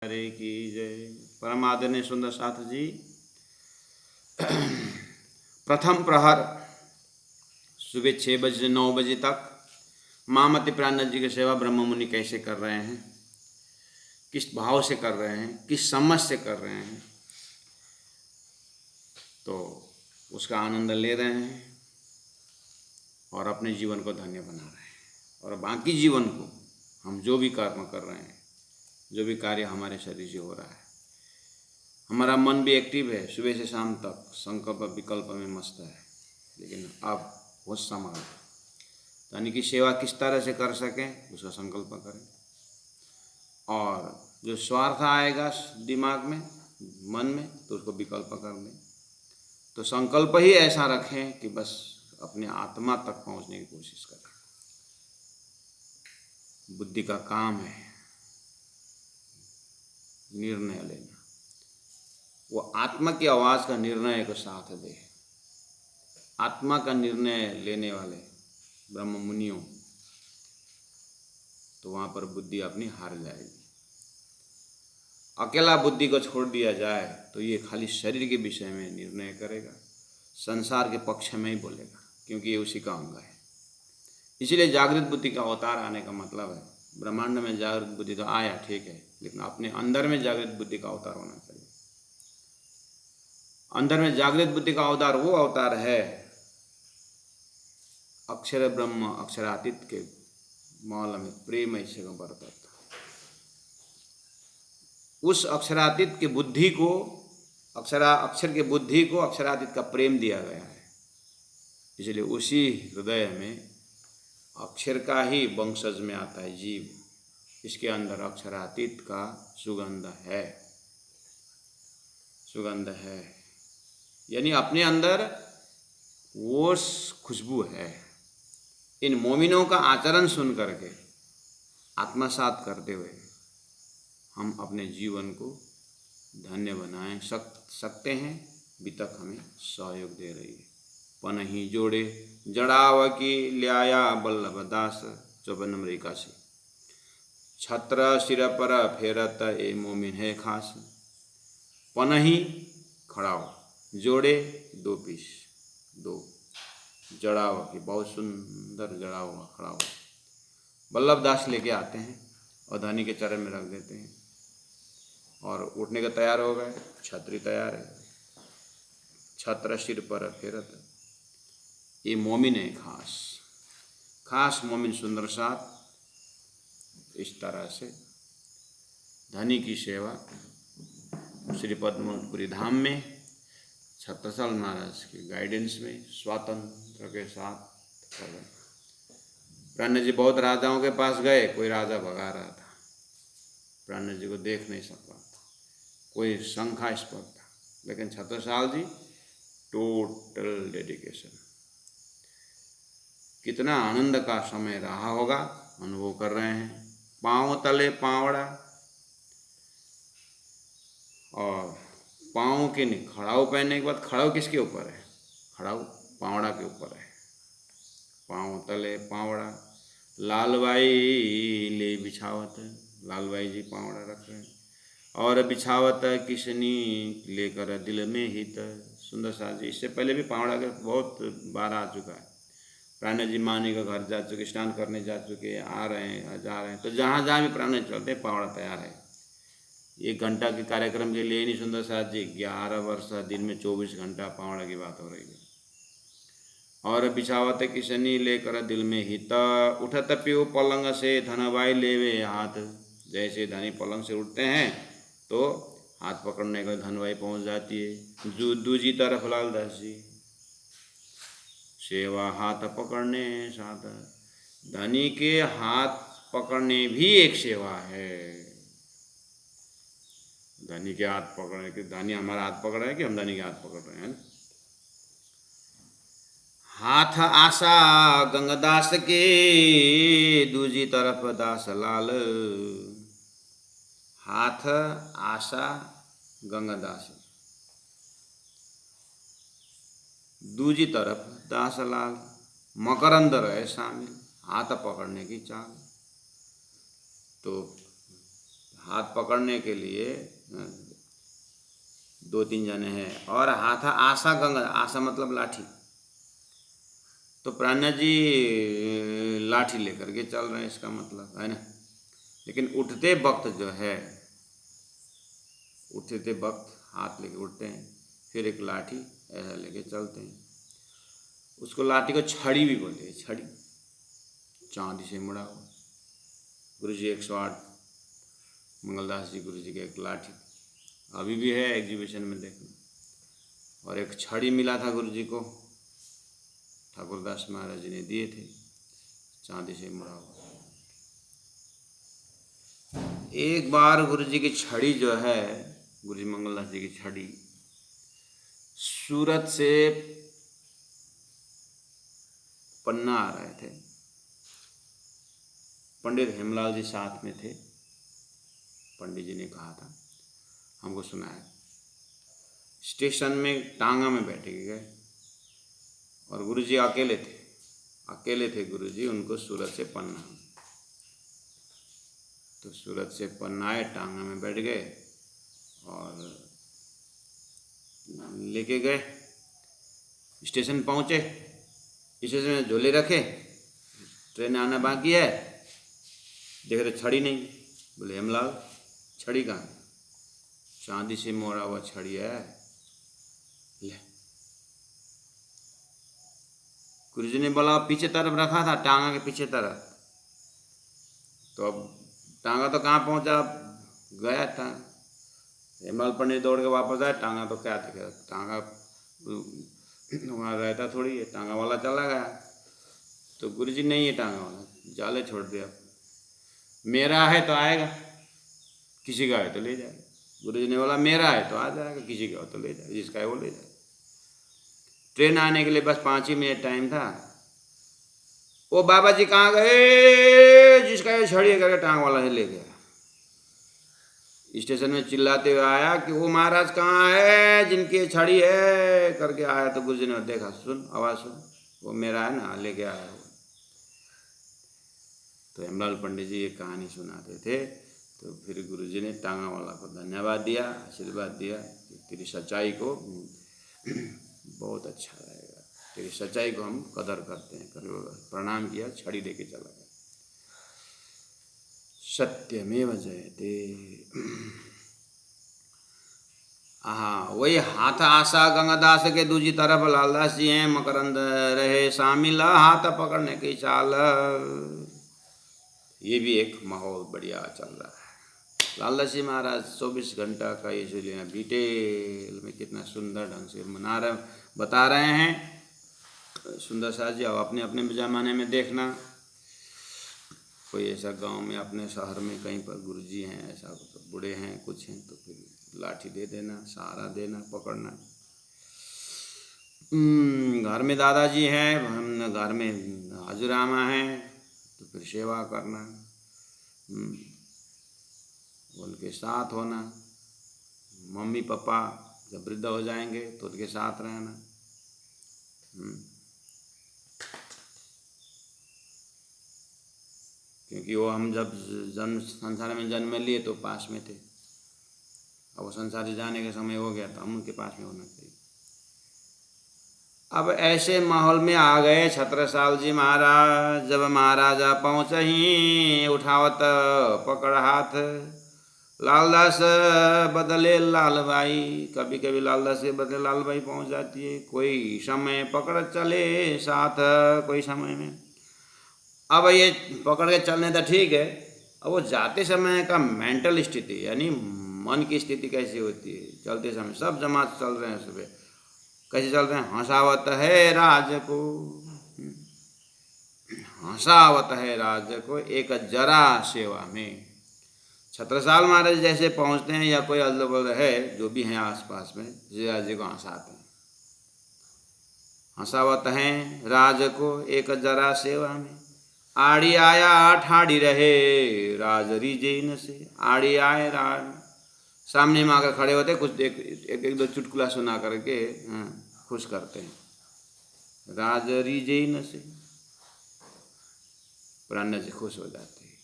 हरे की जय। परम आदरणीय सुंदर साथ जी, प्रथम प्रहर सुबह 6 बजे से 9 बजे तक महामति प्राणनाथ जी की सेवा ब्रह्म मुनि कैसे कर रहे हैं, किस भाव से कर रहे हैं, किस समझ से कर रहे हैं, तो उसका आनंद ले रहे हैं और अपने जीवन को धन्य बना रहे हैं। और बाकी जीवन को हम जो भी कर्म कर रहे हैं, जो भी कार्य हमारे शरीर से हो रहा है, हमारा मन भी एक्टिव है, सुबह से शाम तक संकल्प विकल्प में मस्त है, लेकिन अब होश संभाल, यानी कि सेवा किस तरह से कर सकें उसका संकल्प करें। और जो स्वार्थ आएगा दिमाग में, मन में, तो उसको विकल्प कर दें। तो संकल्प ही ऐसा रखें कि बस अपने आत्मा तक पहुंचने की कोशिश करें। बुद्धि का काम है निर्णय लेना, वो आत्मा की आवाज़ का निर्णय को साथ दे। आत्मा का निर्णय लेने वाले ब्रह्म मुनियों, तो वहाँ पर बुद्धि अपनी हार जाएगी। अकेला बुद्धि को छोड़ दिया जाए तो ये खाली शरीर के विषय में निर्णय करेगा, संसार के पक्ष में ही बोलेगा, क्योंकि ये उसी का अंग है। इसीलिए जागृत बुद्धि का अवतार आने का मतलब है, ब्रह्मांड में जागृत बुद्धि तो आया ठीक है, लेकिन अपने अंदर में जागृत बुद्धि का अवतार होना चाहिए। अंदर में जागृत बुद्धि का अवतार वो अवतार है अक्षर ब्रह्म अक्षरातीत के मौल में प्रेम ऐसे का बरतता। उस अक्षरातीत के बुद्धि को, अक्षर के बुद्धि को अक्षरातीत का प्रेम दिया गया है। इसलिए उसी हृदय में अक्षर का ही वंशज में आता है जीव, इसके अंदर अक्षरातीत का सुगंध है, सुगंध है, यानी अपने अंदर वो खुशबू है। इन मोमिनों का आचरण सुन करके आत्मसात करते हुए हम अपने जीवन को धन्य बनाए सकते हैं। वितक हमें सहयोग दे रही है। पनही जोड़े जड़ाव की ल्याया बल्लभ दास 54 नंबर 81। छत्र सिर पर फेरत ए मोमिन है खास। पनही खड़ाओ, जोड़े 2 पीस, 2 जड़ाव की, बहुत सुंदर जड़ा हुआ खड़ा हुआ बल्लभ दास लेके आते हैं और धनी के चरण में रख देते हैं और उठने का तैयार हो गए। छतरी तैयार है, छत्र सिर पर फेरत, ये मोमिन है खास, खास मोमिन सुंदर साथ। इस तरह से धनी की सेवा श्री पद्मपुरी धाम में छत्रसाल महाराज की गाइडेंस में स्वातंत्र के साथ कर रहे। प्राणनाथ जी बहुत राजाओं के पास गए, कोई राजा भगा रहा था, प्राणनाथ जी को देख नहीं सकता था, कोई शंकास्पद था, लेकिन छत्रसाल जी टोटल डेडिकेशन। कितना आनंद का समय रहा होगा, अनुभव कर रहे हैं। पाँव तले पावड़ा, और पाँव के नहीं, खड़ाऊ पहनने के बाद खड़ाऊ किसके ऊपर है? खड़ाऊ पावड़ा के ऊपर है। पाँव तले पावड़ा, लालबाई ले बिछावत, लालबाई जी पावड़ा रख रहे हैं, और बिछावत किसनी लेकर दिल में हित। सुंदर साथ जी इससे पहले भी पावड़ा के बहुत बार आ चुका है। प्राणनाथ जी मानी का घर जा चुके, स्नान करने जा चुके, आ रहे हैं, जा रहे हैं, तो जहाँ जहाँ भी प्राणनाथ चलते पावड़ा तैयार है। 1 घंटा के कार्यक्रम के लिए नहीं सुंदर साथ जी, 11 वर्ष दिन में 24 घंटा पावड़ा की बात हो रही है। और बिछावत किसनी लेकर दिल में हित, उठत पियो पलंग से धनबाई लेवे हाथ। जैसे धनी पलंग से उठते हैं तो हाथ पकड़ने का धनबाई पहुंच जाती है। दूजी तरफ लालदास जी, सेवा हाथ पकड़ने साथ, धनी के हाथ पकड़ने भी एक सेवा है। धनी के हाथ पकड़ने के, धनी हमारा हाथ पकड़ रहे हैं कि हम धनी के हाथ पकड़ रहे हैं? हाथ आशा गंगदास के, दूजी तरफ दास लाल। हाथ आशा गंगदास, दूजी तरफ दास लाल, मकरंद रहे शामिल, हाथ पकड़ने की चाल। तो हाथ पकड़ने के लिए 2-3 जने हैं, और हाथ आशा गंगा, आशा मतलब लाठी। तो प्राणनाथ जी लाठी लेकर के चल रहे हैं, इसका मतलब है ना। लेकिन उठते वक्त जो है, उठते वक्त हाथ लेके उठते हैं, फिर एक लाठी ऐसा लेके चलते हैं। उसको लाठी को छड़ी भी बोलते हैं, छड़ी, चांदी से मुड़ा हुआ। गुरु जी 108 मंगलदास जी गुरु जी की एक लाठी अभी भी है एग्जीबिशन में देखना। और एक छड़ी मिला था गुरु जी को, ठाकुरदास महाराज जी ने दिए थे, चांदी से मुड़ा हुआ। एक बार गुरु जी की छड़ी जो है, गुरु जी मंगलदास जी की छड़ी सूरत से पन्ना आ रहे थे, पंडित हेमलाल जी साथ में थे। पंडित जी ने कहा था, हमको सुनाया, स्टेशन में टांगा में बैठे गए और गुरु जी अकेले थे गुरु जी, उनको सूरत से पन्ना, तो सूरत से पन्ना आए, टांगा में बैठ गए और लेके गए। स्टेशन पहुँचे, स्टेशन में झोले रखे, ट्रेन आना बाकी है, देख रहे छड़ी नहीं। बोले हेमलाल छड़ी कहाँ? चांदी से मोड़ा हुआ छड़ी है, ले। गुरुजी ने बोला पीछे तरफ रखा था, टांगा के पीछे तरफ। तो अब टांगा तो कहाँ पहुँचा, गया टांगा। हेमलाल पंडित दौड़ के वापस आए, टांगा तो क्या था, टांगा वहाँ रहता थोड़ी है, टांगा वाला चला गया। तो गुरुजी नहीं है टांगा वाला, जाले छोड़ दिया, मेरा है तो आएगा, किसी का है तो ले जाएगा। गुरुजी ने बोला मेरा है तो आ जाएगा, किसी का हो तो ले जाएगा, जिसका है वो ले जाएगा। ट्रेन आने के लिए बस 5 ही मिनट टाइम था। वो बाबा जी कहाँ गए, जिसका ये छड़ी करके टांग वाला से ले गया। स्टेशन में चिल्लाते हुए आया कि वो महाराज कहाँ है जिनकी छड़ी है करके आया। तो गुरुजी ने देखा, सुन आवाज़ सुन, वो मेरा है ना, लेके आया वो। तो हेमलाल पंडित जी ये कहानी सुनाते थे। तो फिर गुरुजी ने टांगा वाला को धन्यवाद दिया, आशीर्वाद दिया कि तेरी सच्चाई को बहुत अच्छा रहेगा, तेरी सच्चाई को हम कदर करते हैं, प्रणाम किया, छड़ी लेके चला गया। सत्यमेव जयते। हाँ, वही हाथ आशा गंगादास के दूसरी तरफ लालदास जी हैं, मकरंद रहे शामिल, हाथ पकड़ने की चाल। ये भी एक माहौल बढ़िया चल रहा है। लालदास जी महाराज 24 घंटा का इसलिए डिटेल में कितना सुंदर ढंग से बता रहे हैं। सुंदर साथ जी, आप अपने अपने ज़माने में देखना, कोई ऐसा गांव में अपने शहर में कहीं पर गुरुजी हैं, ऐसा तो बूढ़े हैं कुछ हैं, तो फिर लाठी दे देना, सहारा देना, पकड़ना। घर में दादाजी हैं, घर में हजूरामा हैं, तो फिर सेवा करना, उनके साथ होना। मम्मी पापा जब वृद्ध हो जाएंगे तो उनके साथ रहना। क्योंकि वो हम जब संसार में जन्म लिए तो पास में थे, अब वो संसार से जाने का समय हो गया तो हम उनके पास में होना चाहिए। अब ऐसे माहौल में आ गए छत्रसाल जी महाराज। जब महाराजा पहुँचे ही, उठावत पकड़ हाथ, लालदास बदले लालबाई। कभी कभी लालदास के बदले लालबाई पहुँच जाती है, कोई समय पकड़ चले साथ, कोई समय में। अब ये पकड़ के चलने तो ठीक है, अब वो जाते समय का मेंटल स्थिति, यानी मन की स्थिति कैसी होती है। चलते समय सब जमात चल रहे हैं, सुबह कैसे चल रहे हैं, हंसावत है राज को, हंसावत है राज को एक जरा सेवा में। छत्रसाल महाराज जैसे पहुँचते हैं या कोई अल्लाह है जो भी हैं आसपास में, राज जी को हंसाते हैं। हंसावत हैं राज को एक जरा सेवा में, आड़ी आया ठाड़ी रहे राज रिजेन से। आड़ी आए, राज सामने में आकर खड़े होते, कुछ एक दो चुटकुला सुना करके खुश करते हैं। राज रिजेन से, प्राण से खुश हो जाते हैं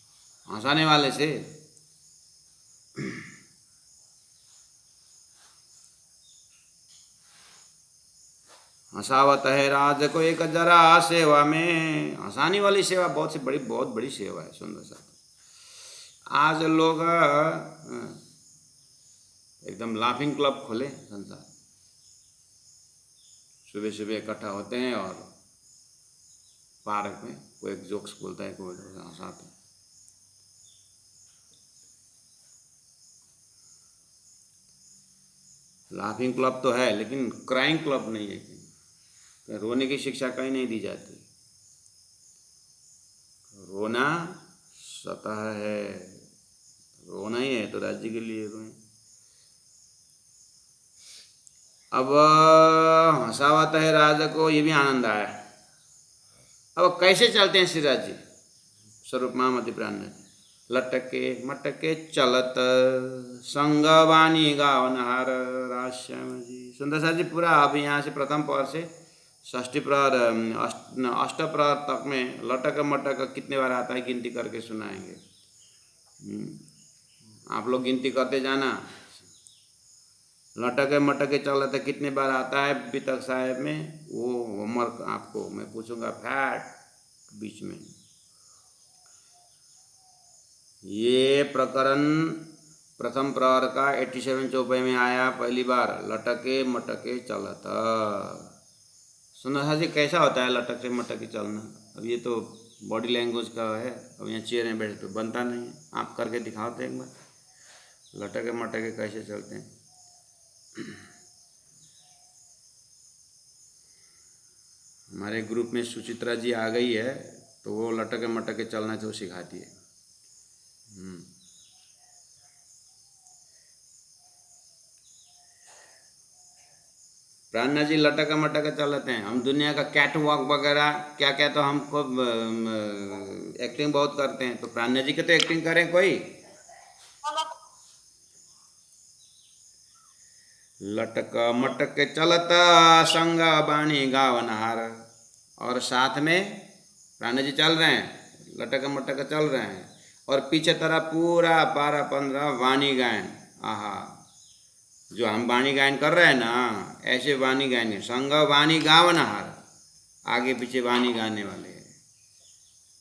हंसाने वाले से। हंसावत है राज को एक जरा सेवा में। हंसाने वाली सेवा बहुत बड़ी सेवा है। सुंदर सा आज लोग एकदम लाफिंग क्लब खोले संसार, सुबह सुबह इकट्ठा होते हैं और पार्क में कोई एक जोक्स बोलता है, कोई हंसाता है। लाफिंग क्लब तो है लेकिन क्राइम क्लब नहीं है। रोने की शिक्षा कहीं नहीं दी जाती। रोना स्वतः है, रोना ही है तो राज्य के लिए रोए। अब हंसावत है राजा को, ये भी आनंद आया। अब कैसे चलते हैं श्री राज जी? स्वरूप महामति प्राण लटके मटके चलत संगवानी गावनहार राश्याम जी। सुंदर सा जी पूरा अब यहाँ से प्रथम पौर से षष्ठी प्रहर अष्ट प्रहर तक में लटक मटक कितने बार आता है गिनती करके सुनाएंगे। आप लोग गिनती करते जाना। लटके मटके चलते कितने बार आता है वितक साहेब में, वो होमवर्क आपको मैं पूछूंगा फैट बीच में। ये प्रकरण प्रथम प्रहर का 87 चौपाई में आया पहली बार, लटके मटके चलता। सुना जी कैसा होता है लटके मटके चलना? अब ये तो बॉडी लैंग्वेज का है, अब यहाँ चेयर में बैठे तो बनता नहीं है। आप करके दिखाओ तो एक बार, लटके मटके कैसे चलते हैं। हमारे ग्रुप में सुचित्रा जी आ गई है तो वो लटके मटके चलना तो सिखाती है। प्राणा जी लटक मटक चलते हैं। हम दुनिया का कैट वॉक वगैरह क्या क्या तो हम खूब एक्टिंग बहुत करते हैं, तो प्राणा जी के तो एक्टिंग करें कोई। लटक मटक चलत संग बाणी गावनहार, और साथ में प्राणा जी चल रहे हैं, लटक मटक चल रहे हैं, और पीछे तरफ पूरा 12-15 वाणी गायन। आहा, जो हम वाणी गायन कर रहे हैं ना, ऐसे वाणी गायन संग वाणी गावनहार, आगे पीछे वाणी गाने वाले हैं।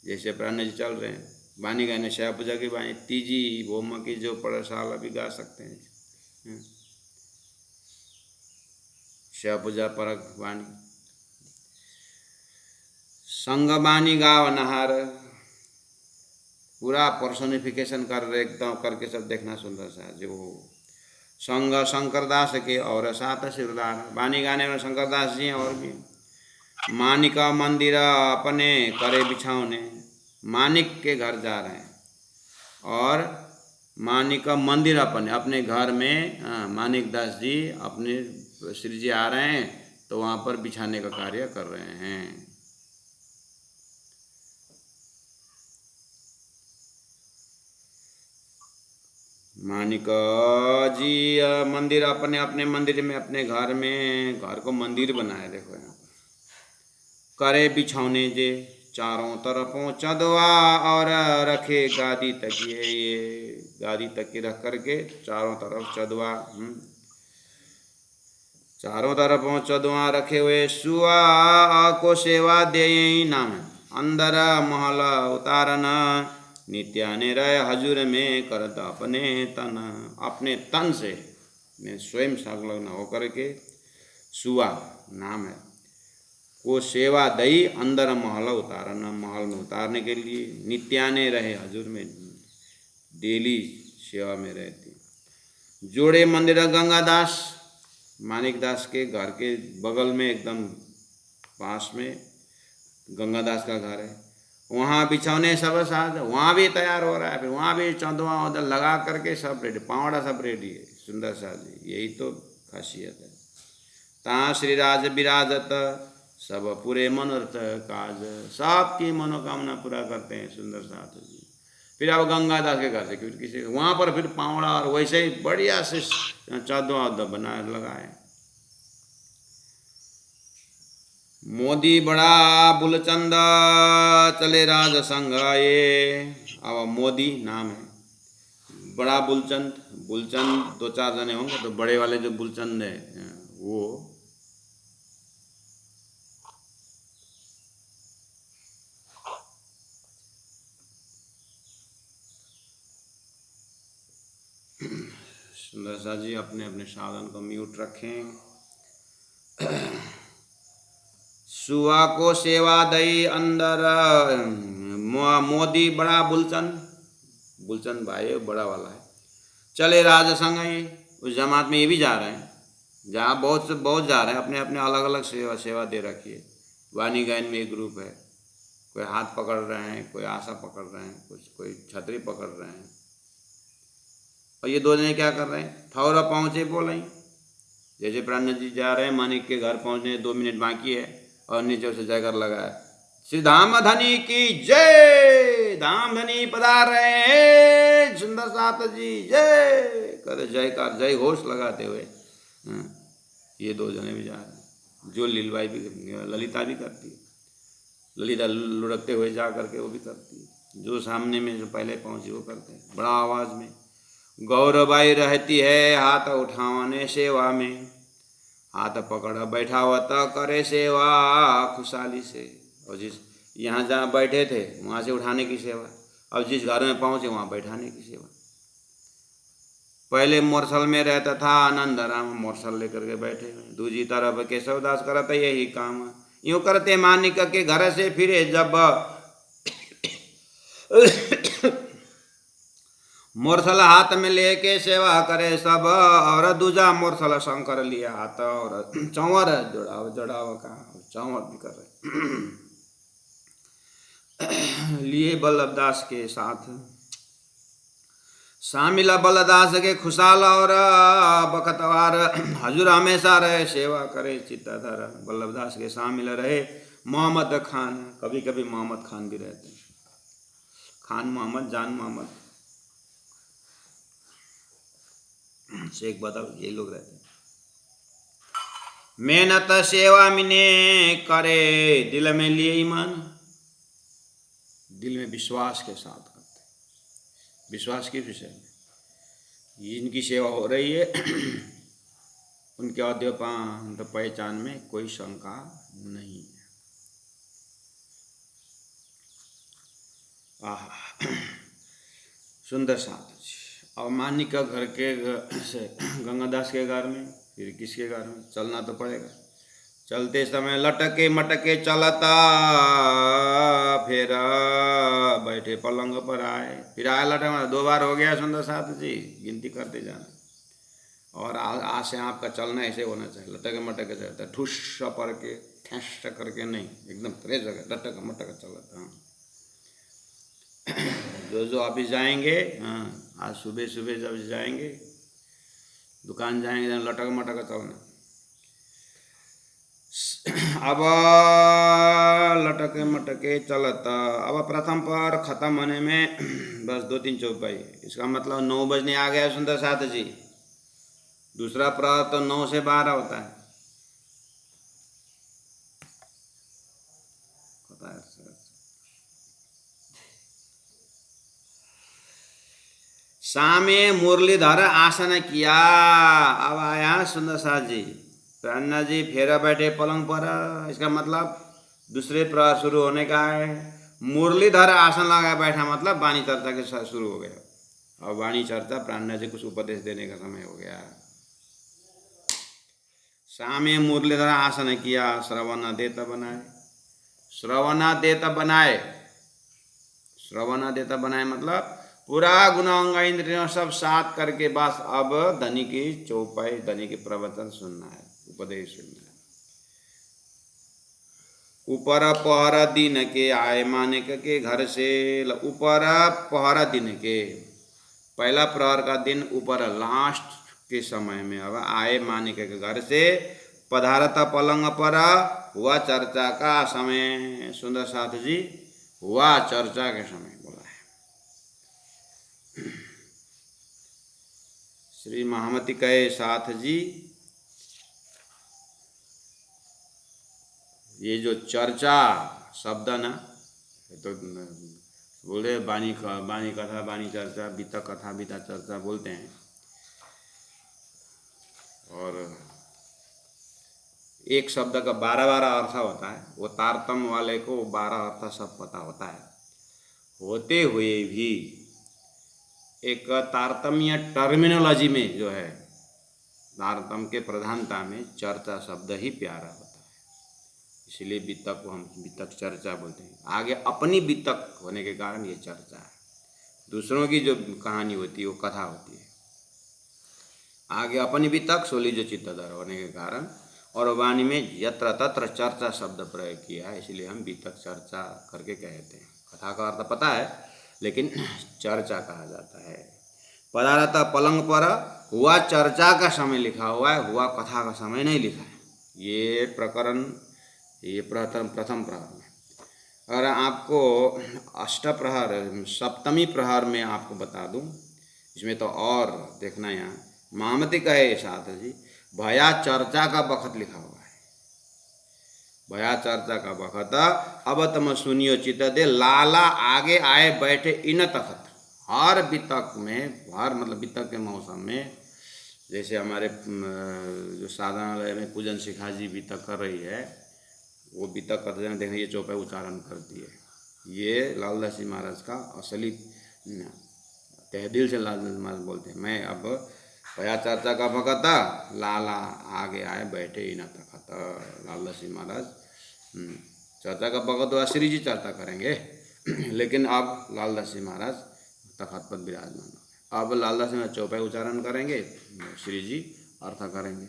जैसे प्राणा जी चल रहे हैं वाणी गाने, शिव पूजा की वाणी, तीजी भोम की जो पड़शाला भी गा सकते हैं। शिव पूजा परक वाणी संग वाणी गावनहार, पूरा पर्सोनिफिकेशन कर रहे एकदम करके सब देखना सुंदर सा। जो संग शंकरदास के और सात सिरदार, वाणी गाने में शंकरदास जी हैं और भी। मानिक मंदिर अपने करे बिछाओने, मानिक के घर जा रहे हैं और मानिक मंदिर अपने घर में, मानिक दास जी अपने श्री जी आ रहे हैं तो वहाँ पर बिछाने का कार्य कर रहे हैं। मानिक जी मंदिर अपने मंदिर में, अपने घर में, घर को मंदिर बनाए। देखो यहाँ पर करे बिछौने जे चारों तरफों चदवा, और रखे गादी तकिए, ये गादी तकिए रख करके चारों तरफ चदवा, चारों तरफों चदवा रखे हुए। सुआ को सेवा दे नाम, अंदर महल उतारना, नित्याने रहे हजूर में करता अपने तन, अपने तन से मैं स्वयं संलग्न होकर के, सुआ नाम है, वो सेवा दई अंदर महल उतारना, महल में उतारने के लिए, नित्याने रहे हजूर में, डेली सेवा में रहती। जोड़े मंदिर गंगादास, मानिक दास के घर के बगल में एकदम पास में गंगादास का घर है, वहाँ बिछौने सब साथ, वहाँ भी तैयार हो रहा है। फिर वहाँ भी चौदवा उधर लगा करके सब रेडी, पावड़ा सब रेडी है। सुंदर सा जी, यही तो खासियत है। ता श्री राज विराजत, सब पूरे मनोरथ काज, सबकी मनोकामना पूरा करते हैं। सुंदर सा जी। फिर अब गंगादास के घर से फिर किसी वहाँ पर फिर पावड़ा और वैसे ही बढ़िया से चौदवा उधर बना लगाए। मोदी बड़ा बुलचंद चले राज संग ये, अब मोदी नाम है, बड़ा बुलचंद, बुलचंद 2-4 जने होंगे, तो बड़े वाले जो बुलचंद है वो सुंदर सा जी अपने अपने साधन को म्यूट रखें। सुआ को सेवा दई अंदर मोदी बड़ा बुलचंद, बुलचंद भाई बड़ा वाला है, चले राज संग ही। उस जमात में ये भी जा रहे हैं, जहाँ बहुत से बहुत जा रहे हैं, अपने अपने अलग अलग सेवा सेवा दे रखी है। वाणी गायन में एक ग्रुप है, कोई हाथ पकड़ रहे हैं, कोई आशा पकड़ रहे हैं, कुछ कोई छतरी पकड़ रहे हैं। और ये 2 जने क्या कर रहे हैं, ठौरा पहुँचे बोले, जैसे प्राणनाथ जी जा रहे हैं, मानिक के घर पहुँचने 2 मिनट बाकी है, और नीचे से जयकर लगाया, श्री धाम धनी की जय, धाम धनी पधार रहे हैं सुंदर साथ जी जय, करे जयकार जय घोष लगाते हुए। ये 2 जने भी जा रहे हैं, जो लीलबाई भी, ललिता भी करती है, ललिता लुढ़कते हुए जा करके वो भी करती है, जो सामने में जो पहले पहुंची वो करते हैं बड़ा आवाज में। गौरबाई रहती है हाथ उठाने सेवा में, हाथ पकड़ बैठा हुआ तो करे सेवा खुशहाली से। और जिस यहाँ जहाँ बैठे थे वहाँ से उठाने की सेवा, अब जिस घर में पहुँचे वहाँ बैठाने की सेवा। पहले मोरसल में रहता था आनंद राम, मोरसल लेकर के बैठे हुए, दूसरी तरफ केशवदास करता यही काम। यूँ करते मानिक के घर से फिरे जब मोरसल हाथ में लेके सेवा करे सब, और दूजा मोरसल शंकर लिया हाथ, और चौवर जोड़ाव का चौवर भी कर रहे लिए बल्लभदास के साथ। शामिल बल्लभदास के खुशहाल और बखतवार, हजूर हमेशा रहे सेवा करे चित्ताधर। बल्लभदास के शामिल रहे मोहम्मद खान, कभी कभी मोहम्मद खान भी रहते हैं, खान मोहम्मद जान मोहम्मद शेख बदल, ये लोग रहते हैं। मेहनत सेवा मिने करे दिल में लिए ईमान, दिल में विश्वास के साथ करते, विश्वास के विषय में जिनकी सेवा हो रही है उनके औद्योपांत पहचान में कोई शंका नहीं है। सुंदर साथ। अब मानिक का घर के से गंगादास के घर में, फिर किसके घर में चलना तो पड़ेगा। चलते समय लटके मटके चलता, फिर बैठे पलंग पर आए, फिर आए लटक, 2 बार हो गया सुंदर साथ जी, गिनती करते जाना। और आज से आपका चलना ऐसे होना चाहिए, लटके मटके चलता, ठुस पर के ठेस करके नहीं, एकदम फ्रेश जगह लटक मटक चलता। जो ऑफिस जाएंगे, आज सुबह सुबह जब जाएंगे दुकान जाएंगे, लटक मटक चलना। अब लटके मटके चलता, अब प्रथम पर खत्म होने में बस 2-3 चौपाई, इसका मतलब 9 बजने आ गया सुंदर साथ जी। दूसरा प्रहर तो 9 से 12 होता है। सामे मुरलीधर आसन किया, अब आया सुंदर साथ जी, अन्ना जी फेरा बैठे पलंग पर, इसका मतलब दूसरे प्रहर शुरू होने का है। मुरलीधर आसन लगा बैठा, मतलब वाणी चर्चा के साथ शुरू हो गया। और वाणी चर्चा प्राणनाथ जी कुछ उपदेश देने का समय हो गया। सामे मुरलीधर आसन किया, श्रवणादेत बनाए, श्रवणादेत बनाए, श्रवणादेत बनाए मतलब पूरा गुणांग इंद्रियों सब साथ करके बस अब धनी की चौपाई, धनी के प्रवचन सुनना है, उपदेश सुनना है। ऊपर पहर दिन के आए मानिक के घर से, ऊपर पहर दिन के, पहला प्रहर का दिन ऊपर लास्ट के समय में अब आए मानिक के घर से, पधारता पलंग पर, हुआ चर्चा का समय। सुंदर साथ जी हुआ चर्चा के समय बोला है। श्री महामती कहे साथ जी, ये जो चर्चा शब्द ना, तो बोले वाणी कथा, वाणी चर्चा, बीतक कथा, बीता चर्चा बोलते हैं। और एक शब्द का 12 अर्थ होता है। वो तारतम वाले को 12 अर्थ सब पता होता है। होते हुए भी एक तारतम्य टर्मिनोलॉजी में जो है, तारतम के प्रधानता में चर्चा शब्द ही प्यारा होता है, इसलिए बीतक को हम बीतक चर्चा बोलते हैं। आगे अपनी बीतक होने के कारण ये चर्चा है। दूसरों की जो कहानी होती है वो कथा होती है। आगे अपनी बीतक सोली जो चित्तधर होने के कारण, और वाणी में यत्र तत्र चर्चा शब्द प्रयोग किया है, इसलिए हम बीतक चर्चा करके कहते हैं। कथा का अर्थ पता है, लेकिन चर्चा कहा जाता है। पदार्थ पलंग पर हुआ चर्चा का समय लिखा हुआ है, हुआ कथा का समय नहीं लिखा है। ये प्रकरण, ये प्रथम प्रहर में। और आपको अष्टप्रहर, सप्तमी प्रहर में आपको बता दूं, इसमें तो और देखना, यहाँ महामती कहे साथ जी, भया चर्चा का बखत लिखा हुआ है। भया चर्चा का बखत, अब तुम सुनियो चित्त दे, लाला आगे आए बैठे इन तखत। हर बीतक में, हर मतलब बीतक के मौसम में, जैसे हमारे जो साधनालय में पूजन शिखा जी बीतक कर रही है, वो बीतक करते हैं, देखिए ये चौपाई उच्चारण करती है। ये लालदास जी महाराज का असली तहदिल से लालदास जी महाराज बोलते हैं। मैं अब भया चर्चा का भगत, लाला आगे आए बैठे इन तखत। लालदास जी महाराज चर्चा का भगत हुआ, श्री जी चर्चा करेंगे, लेकिन अब लालदास जी महाराज तखत पर विराजमान हो। अब लालदास जी महाराज चौपाई उच्चारण करेंगे, श्री जी अर्थ करेंगे।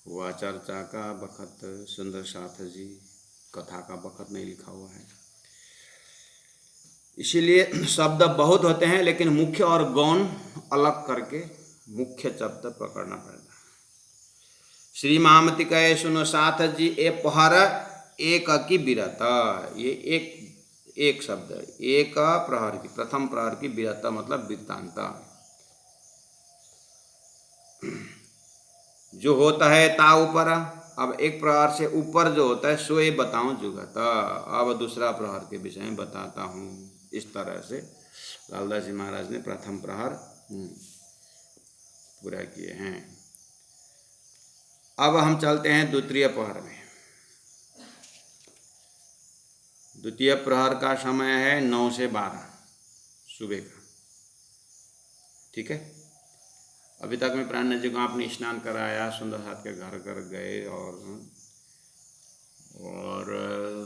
हुआ चर्चा का बखत, सुंदर साथ जी, कथा का बखत नहीं लिखा हुआ है। इसीलिए शब्द बहुत होते हैं, लेकिन मुख्य और गौण अलग करके मुख्य शब्द पकड़ना पड़ता है। श्री महामती कहे सुनो साथ जी, ए पहर एक की बिरत। ये एक शब्द, एक प्रहर की, प्रथम प्रहर की बिरत मतलब वृत्तांत जो होता है ता ऊपर। अब एक प्रहर से ऊपर जो होता है सो ये बताऊं जुगत। अब दूसरा प्रहर के विषय में बताता हूँ। इस तरह से लालदास जी महाराज ने प्रथम प्रहर पूरा किए हैं। अब हम चलते हैं द्वितीय प्रहर में। द्वितीय प्रहर का समय है 9 से 12 सुबह का। ठीक है। अभी तक में प्राण जी को आपने स्नान कराया, सुंदर साथ के घर घर गए और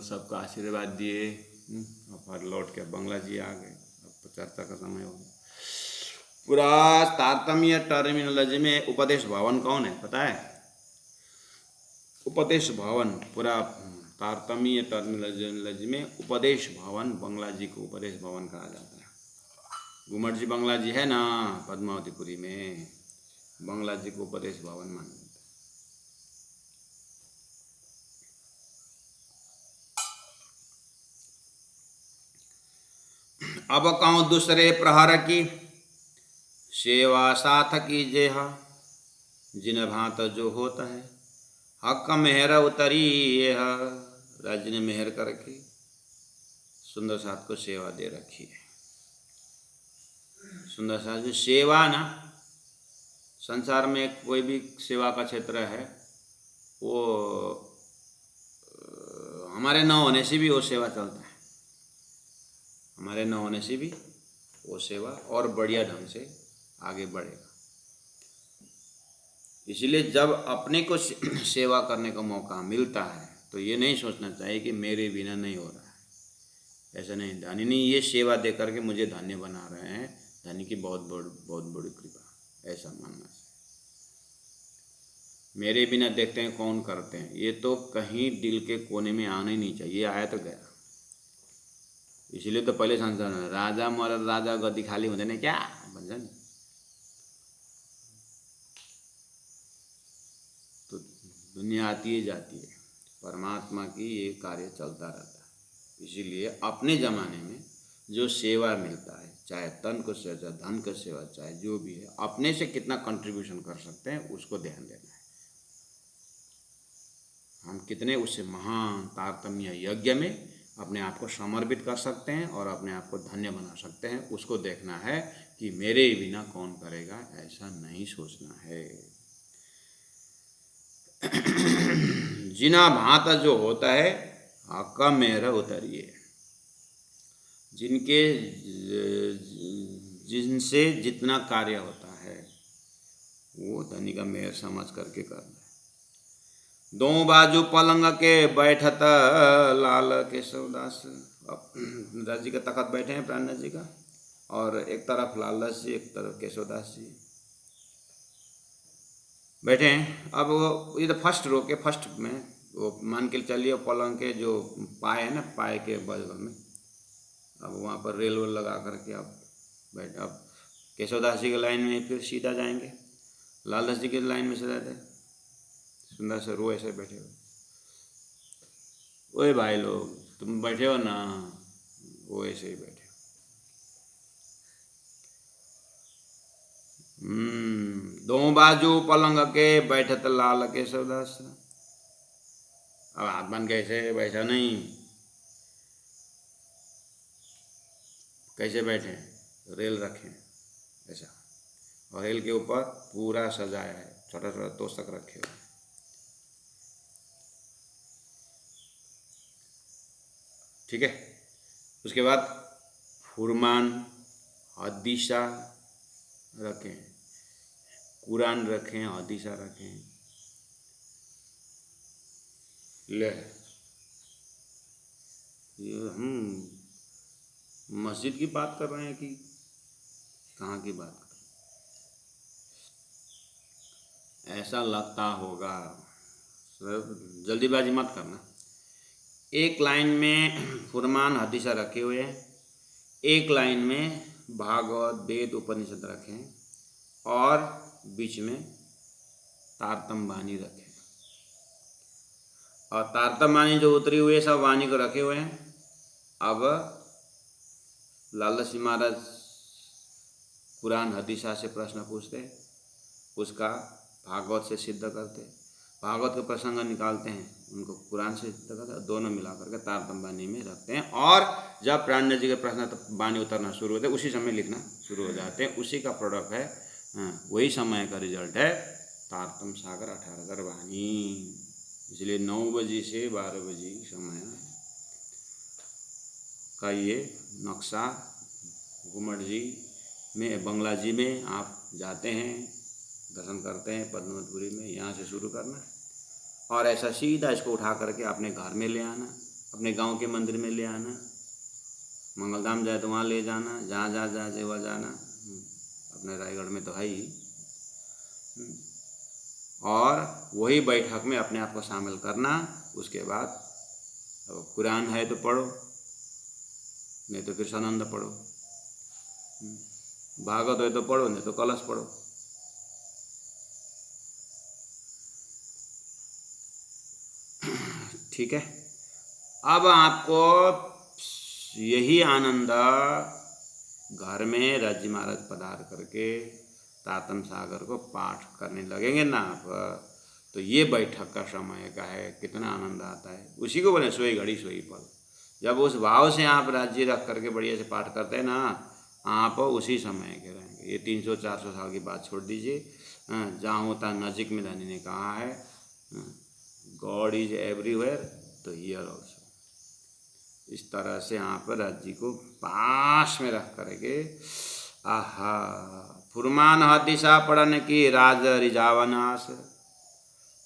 सबका आशीर्वाद दिए, और लौट के बंगला जी आ गए। अब चर्चा का समय हो गया। पूरा तारतम्य टर्मिनोलॉजी में उपदेश भवन कौन है पता है? उपदेश भवन, पूरा तारतम्य टर्मिनोलॉजी में उपदेश भवन, बंगला जी को उपदेश भवन कहा जाता है। घुमट जी बंगला जी है ना पद्मावतीपुरी में, बंगला जी को उपदेश भवन माना जाता है। अब कहूँ दूसरे प्रहर की, सेवा साथ कीजे जिन भांत जो होता है, हक मेहर उतरी यह। राज्य ने मेहर करके सुंदर साथ को सेवा दे रखी है। सुंदर साथ जो सेवा ना, संसार में कोई भी सेवा का क्षेत्र है, वो हमारे न होने से भी वो सेवा चलता है। हमारे न होने से भी वो सेवा और बढ़िया ढंग से आगे बढ़ेगा। इसलिए जब अपने को सेवा करने का मौका मिलता है तो ये नहीं सोचना चाहिए कि मेरे बिना नहीं हो रहा है। ऐसा नहीं, धनी नहीं ये सेवा दे करके मुझे धन्य बना रहे हैं, धनी की बहुत बड़ी कृपा, ऐसा मानना चाहिए। मेरे बिना देखते हैं कौन करते हैं, ये तो कहीं दिल के कोने में आना ही नहीं चाहिए। ये आया तो गया। इसलिए तो पहले संसार में राजा मरद राजा गद्दी खाली हुँदैन क्या भन्छ नि। तो दुनिया आती है जाती है, परमात्मा की ये कार्य चलता रहता है। इसीलिए अपने ज़माने में जो सेवा मिलता है, चाहे तन को सेवा, चाहे धन को सेवा, चाहे जो भी है, अपने से कितना कंट्रीब्यूशन कर सकते हैं उसको ध्यान देना है। हम कितने उससे महान तारतम्य यज्ञ में अपने आप को समर्पित कर सकते हैं और अपने आप को धन्य बना सकते हैं। उसको देखना है कि मेरे बिना कौन करेगा, ऐसा नहीं सोचना है। जिना भांत जो होता है आका मेरा उतरिए, जिनके जिनसे जितना कार्य होता है वो धनी का मेयर समझ करके करना है। दो बाजू पलंग के बैठत लाल केशवदास। दास जी का तखत बैठे हैं प्राणनाथ जी का, और एक तरफ लालदास जी, एक तरफ केशवदास जी बैठे हैं। अब वो ये तो फर्स्ट रो के फर्स्ट में वो मान के चलिए पलंग के जो पाए है ना, पाए के बगल में, अब वहाँ पर रेल वेल लगा करके आप बैठ, अब केशवदास जी के लाइन में फिर सीधा जाएंगे, लालदास जी के लाइन में से जाते, सुंदर से रो ऐसे बैठे हो। ओए भाई लोग तुम बैठे हो ना, वो ऐसे ही बैठे। दो बाजू पलंग के बैठत लाल केशवदास। अब हाथ बन कैसे बैठा नहीं, कैसे बैठे, रेल रखे ऐसा, और रेल के ऊपर पूरा सजाया है, छोटा छोटा तोशक रखे हुए। ठीक है। उसके बाद फुरमान हदीसा रखें, कुरान रखें, हदीसा रखें। ले ये हम मस्जिद की बात कर रहे हैं कि कहाँ की बात कर रहे हैं? ऐसा लगता होगा, जल्दीबाजी मत करना। एक लाइन में फुरमान हदीसा रखे हुए हैं, एक लाइन में भागवत वेद उपनिषद रखें, और बीच में तारतम वाणी रखें। और तारतम वाणी जो उतरी हुई है सब वाणी को रखे हुए हैं। अब लाला सिंह महाराज कुरान हदीसा से प्रश्न पूछते, उसका भागवत से सिद्ध करते, भागवत के प्रसंग निकालते हैं, उनको कुरान से सिद्ध करते, दोनों मिला करके तारतम वाणी में रखते हैं। और जब प्राणनाथ जी के प्रश्न वाणी उतरना शुरू होते हैं उसी समय लिखना शुरू हो जाते हैं। उसी का प्रोडक्ट है, वही समय का रिजल्ट है तारतम सागर 18,000 वाणी। इसलिए 9 बजे से 12 बजे समय का ये नक्शा घुमट जी में, बंगला जी में आप जाते हैं, दर्शन करते हैं पद्मनाभपुरी में, यहाँ से शुरू करना और ऐसा सीधा इसको उठा करके अपने घर में ले आना, अपने गांव के मंदिर में ले आना, मंगलधाम जाए तो वहाँ ले जाना, जहाँ जहाँ जहाँ से वहाँ जाना, अपने रायगढ़ में तो है ही। और वही बैठक में अपने आप को शामिल करना। उसके बाद अब कुरान है तो पढ़ो, नहीं तो फिर सनंद पढ़ो, भागवत है तो पढ़ो, नहीं तो कलश पढ़ो। ठीक है। अब आपको यही आनंद घर में राज्य महाराज पधार करके तातम सागर को पाठ करने लगेंगे ना आप, तो ये बैठक का समय का है, कितना आनंद आता है। उसी को बोले सोई घड़ी सोई पल। जब उस भाव से आप राज्य रख करके बढ़िया से पाठ करते हैं ना, आप उसी समय के रहेंगे। ये 300-400 साल की बात छोड़ दीजिए, जहाँ होता नजीक में धनी ने कहा है गॉड इज एवरीवेयर, तो हियर ऑल्सो। इस तरह से आप राज्य को पास में रख करके, आहा फुरमान हदीसा पढ़ने की राज रिजावनास,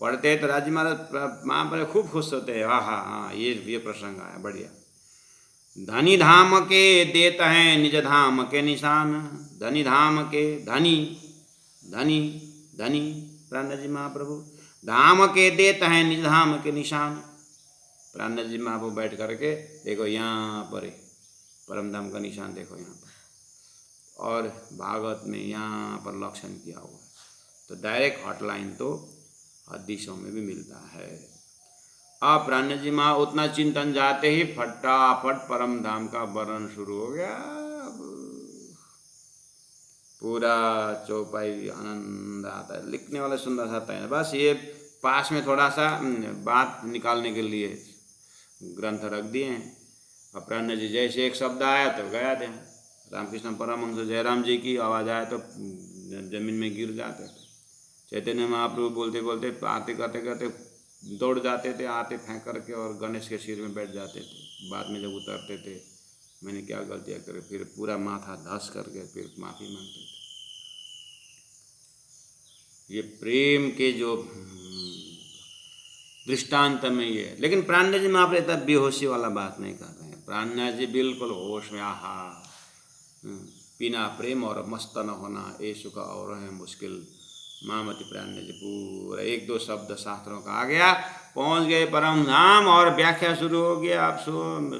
पढ़ते तो राज्य महाराज वहाँ पर खूब खुश होते हैं। आहा हाँ, ये प्रसंग आया बढ़िया। धनी धाम के देत हैं निज धाम के निशान, धनी धाम के, धनी धनी धनी प्राणनाथ जी महाप्रभु धाम के देत हैं निज धाम के निशान। प्राणनाथ जी महाप्रभु बैठ करके देखो यहाँ पर परम धाम का निशान देखो यहाँ पर, और भागवत में यहाँ पर लक्षण किया हुआ है। तो डायरेक्ट हॉटलाइन तो हदीसों में भी मिलता है। अब प्राणनाथ जी महा उतना चिंतन जाते ही फटाफट परम धाम का वर्णन शुरू हो गया। पूरा चौपाई आनंद आता है, लिखने वाला सुंदर सा है। बस ये पास में थोड़ा सा बात निकालने के लिए ग्रंथ रख दिए हैं, अपराह्न जी जैसे एक शब्द आया तो गया ध्यान। रामकृष्ण परमहंस जयराम जी की आवाज़ आया तो जमीन में गिर जाते थे। चैतन्य महाप्रभु बोलते बोलते आते करते करते दौड़ जाते थे, आते फेंक करके और गणेश के सिर में बैठ जाते थे। बाद में जब उतरते थे, मैंने क्या गलतियाँ करी, फिर पूरा माथा धस करके फिर माफ़ी मांगते थे। ये प्रेम के जो दृष्टांत में ये। लेकिन प्राणनाथ जी महाप्रभु इतना बेहोशी वाला बात नहीं कर रहे हैं। प्राणनाथ जी बिल्कुल होश में, आहा बिना प्रेम और मस्त न होना ये सुख और है मुश्किल। मामति प्राणनाथ जी पूरा एक दो शब्द शास्त्रों का आ गया, पहुंच गए परम धाम और व्याख्या शुरू हो गया। आप सो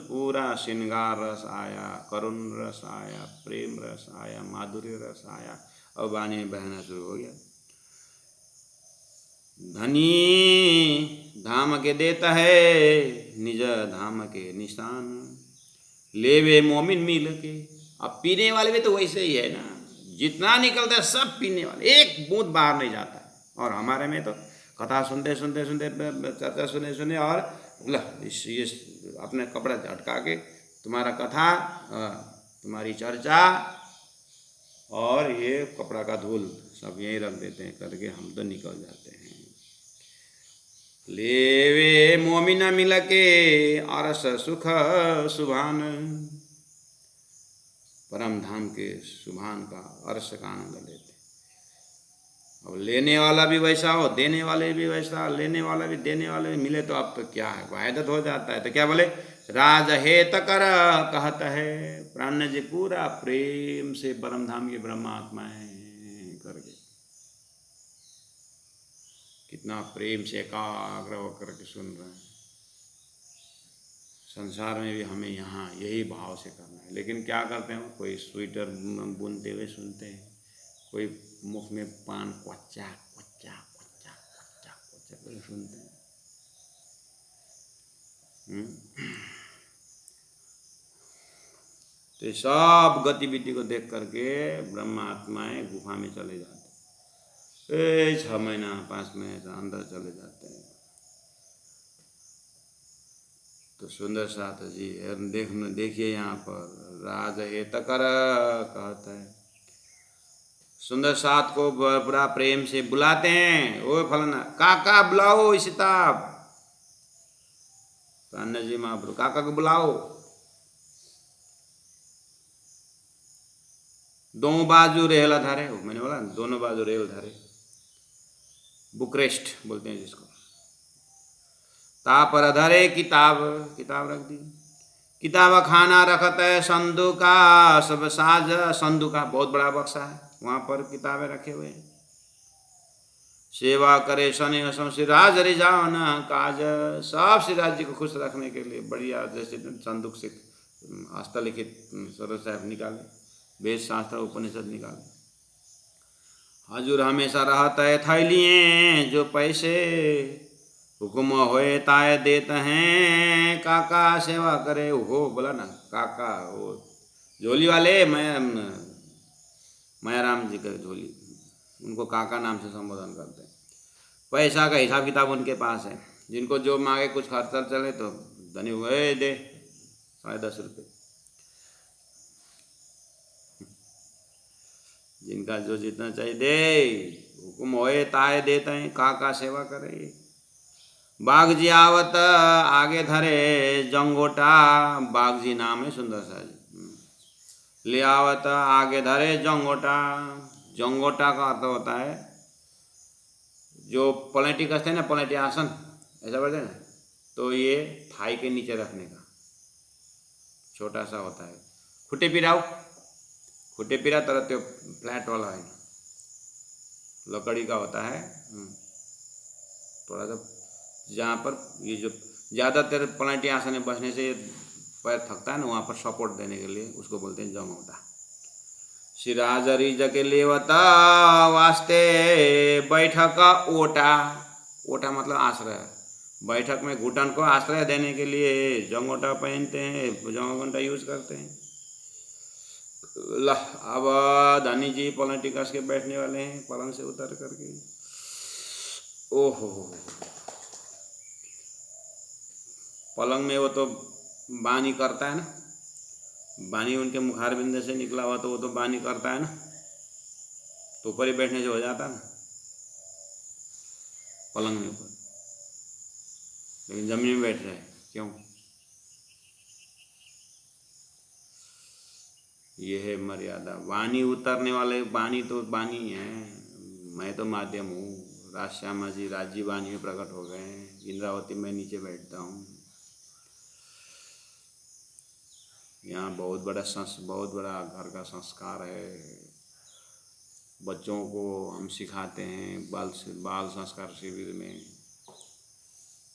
पूरा श्रृंगार रस आया, करुण रस आया, प्रेम रस आया, माधुर्य रस आया और वाणी में बहना शुरू हो गया। धनी धाम के देता है, निज धाम के निशान, लेवे मोमिन मिल के। अब पीने वाले भी तो वैसे ही है ना, जितना निकलता है सब पीने वाले, एक बूंद बाहर नहीं जाता है। और हमारे में तो कथा सुनते सुनते सुनते, चर्चा सुने सुने और ये अपने कपड़ा झटका के तुम्हारा कथा, तुम्हारी चर्चा और ये कपड़ा का धूल सब यहीं रख देते हैं करके हम तो निकल जाते हैं। लेवे मोमिन मिल के अरस सुख सुभान, परम धाम के सुभान का अरस का आनंद लेते। अब लेने वाला भी वैसा हो, देने वाले भी वैसा, लेने वाला भी देने वाले भी मिले तो अब तो क्या है, वायदत हो जाता है। तो क्या बोले, राज हेत कर कहता है। प्राण जी पूरा प्रेम से परम धाम के ब्रह्मात्मा है करके, कितना प्रेम से एकाग्र होकर के सुन रहे हैं। संसार में भी हमें यहाँ यही भाव से करना है। लेकिन क्या करते हैं, कोई स्वेटर बुनते हुए सुनते हैं, कोई मुख में पान क्वच्चा क्वच्चा क्वच्चा क्वच्चा क्वच्चा कोई सुनते हैं। तो सब गतिविधि को देख करके ब्रह्मात्माएं गुफा में चले जाते हैं। 6 महीना 5 महीने अंदर चले जाते हैं। तो सुंदर साथ जी देखिए यहाँ पर राज हेत कर कहता है। सुंदर साथ को बड़ा प्रेम से बुलाते हैं, ओ फलाना काका बुलाओ इसिताब। प्राणनाथ जी महाप्रभु काका को बुलाओ। दोनों बाजू रेल धारे, मैंने बोला दोनों बाजू रेल धारे, बुकरेस्ट बोलते हैं जिसको। तापर धरे किताब, किताब रख दी। किताब खाना रखता है संदूका सब साज, संदूका बहुत बड़ा बक्सा है, वहाँ पर किताबें रखे हुए हैं। सेवा करे शनि श्रीराज रिजान काज, सब श्रीराज जी को खुश रखने के लिए बढ़िया जैसे संदूक से हस्तलिखित सरस साहब निकाले, वेद शास्त्र उपनिषद निकाले। हजूर हमेशा रहता है थैलिए जो पैसे, हुक्म होए ताए देते हैं, काका सेवा करे हो। बोला ना काका, वो झोली वाले मायाराम जी का झोली, उनको काका नाम से संबोधन करते हैं। पैसा का हिसाब किताब उनके पास है, जिनको जो मांगे कुछ खर्चा चले तो धनी हुए दे 10.5 रुपये, जिनका जो जितना चाहिए दे, हुक्म होए ताए देते हैं, काका सेवा करे। बाग जी आवत आगे धरे जंगोटा, बाग जी नाम है सुंदर सा जी। ले आवत आगे धरे जंगोटा, जंगोटा का अर्थ होता है जो पलटी कसते हैं ना, पलटी आसन ऐसा बोलते हैं ना, तो ये थाई के नीचे रखने का छोटा सा होता है। खुटे पिराओ, खुटे पिरा तरह तो फ्लैट वाला है, लकड़ी का होता है, थोड़ा सा जहाँ पर ये जो ज़्यादातर पलटी आसन में बसने से पैर थकता है ना, वहाँ पर सपोर्ट देने के लिए उसको बोलते हैं जंगोटा। सिराज रिज के लेवता वास्ते बैठक ओटा, ओटा मतलब आश्रय, बैठक में घुटन को आश्रय देने के लिए जंगोटा पहनते हैं, जंगोटा यूज करते हैं। अब धनी जी पलटी कस के बैठने वाले हैं पलंग से उतर करके। ओहो, पलंग में वो तो वाणी करता है ना, वाणी उनके मुखार बिंद से निकला हुआ तो वो तो वाणी करता है ना, तो ऊपर ही बैठने से हो जाता ना, पलंग में ऊपर, लेकिन जमीन में बैठ रहे हैं क्यों? ये है मर्यादा। वाणी उतरने वाले, वाणी तो वाणी है, मैं तो माध्यम हूँ। राजश्यामा जी राजी वाणी में प्रकट हो गए हैं, इंद्रावती में नीचे बैठता हूँ। यहाँ बहुत बड़ा घर का संस्कार है। बच्चों को हम सिखाते हैं बाल संस्कार शिविर में।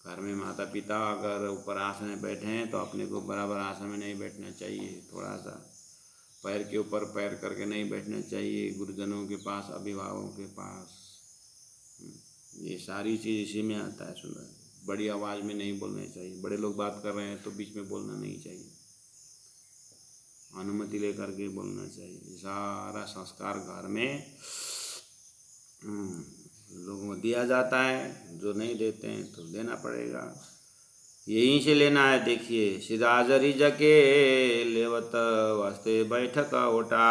घर में माता पिता अगर ऊपर आसन में बैठे हैं तो अपने को बराबर आसन में नहीं बैठना चाहिए, थोड़ा सा पैर के ऊपर पैर करके नहीं बैठना चाहिए, गुरुजनों के पास, अभिभावकों के पास। ये सारी चीज़ इसी में आता है। सुंदर, बड़ी आवाज़ में नहीं बोलना चाहिए, बड़े लोग बात कर रहे हैं तो बीच में बोलना नहीं चाहिए, अनुमति लेकर के बोलना चाहिए। सारा संस्कार घर में लोगों को दिया जाता है, जो नहीं देते हैं तो देना पड़ेगा, यहीं से लेना है। देखिए, सिराज रिज के लेवत वास्ते बैठक उठा।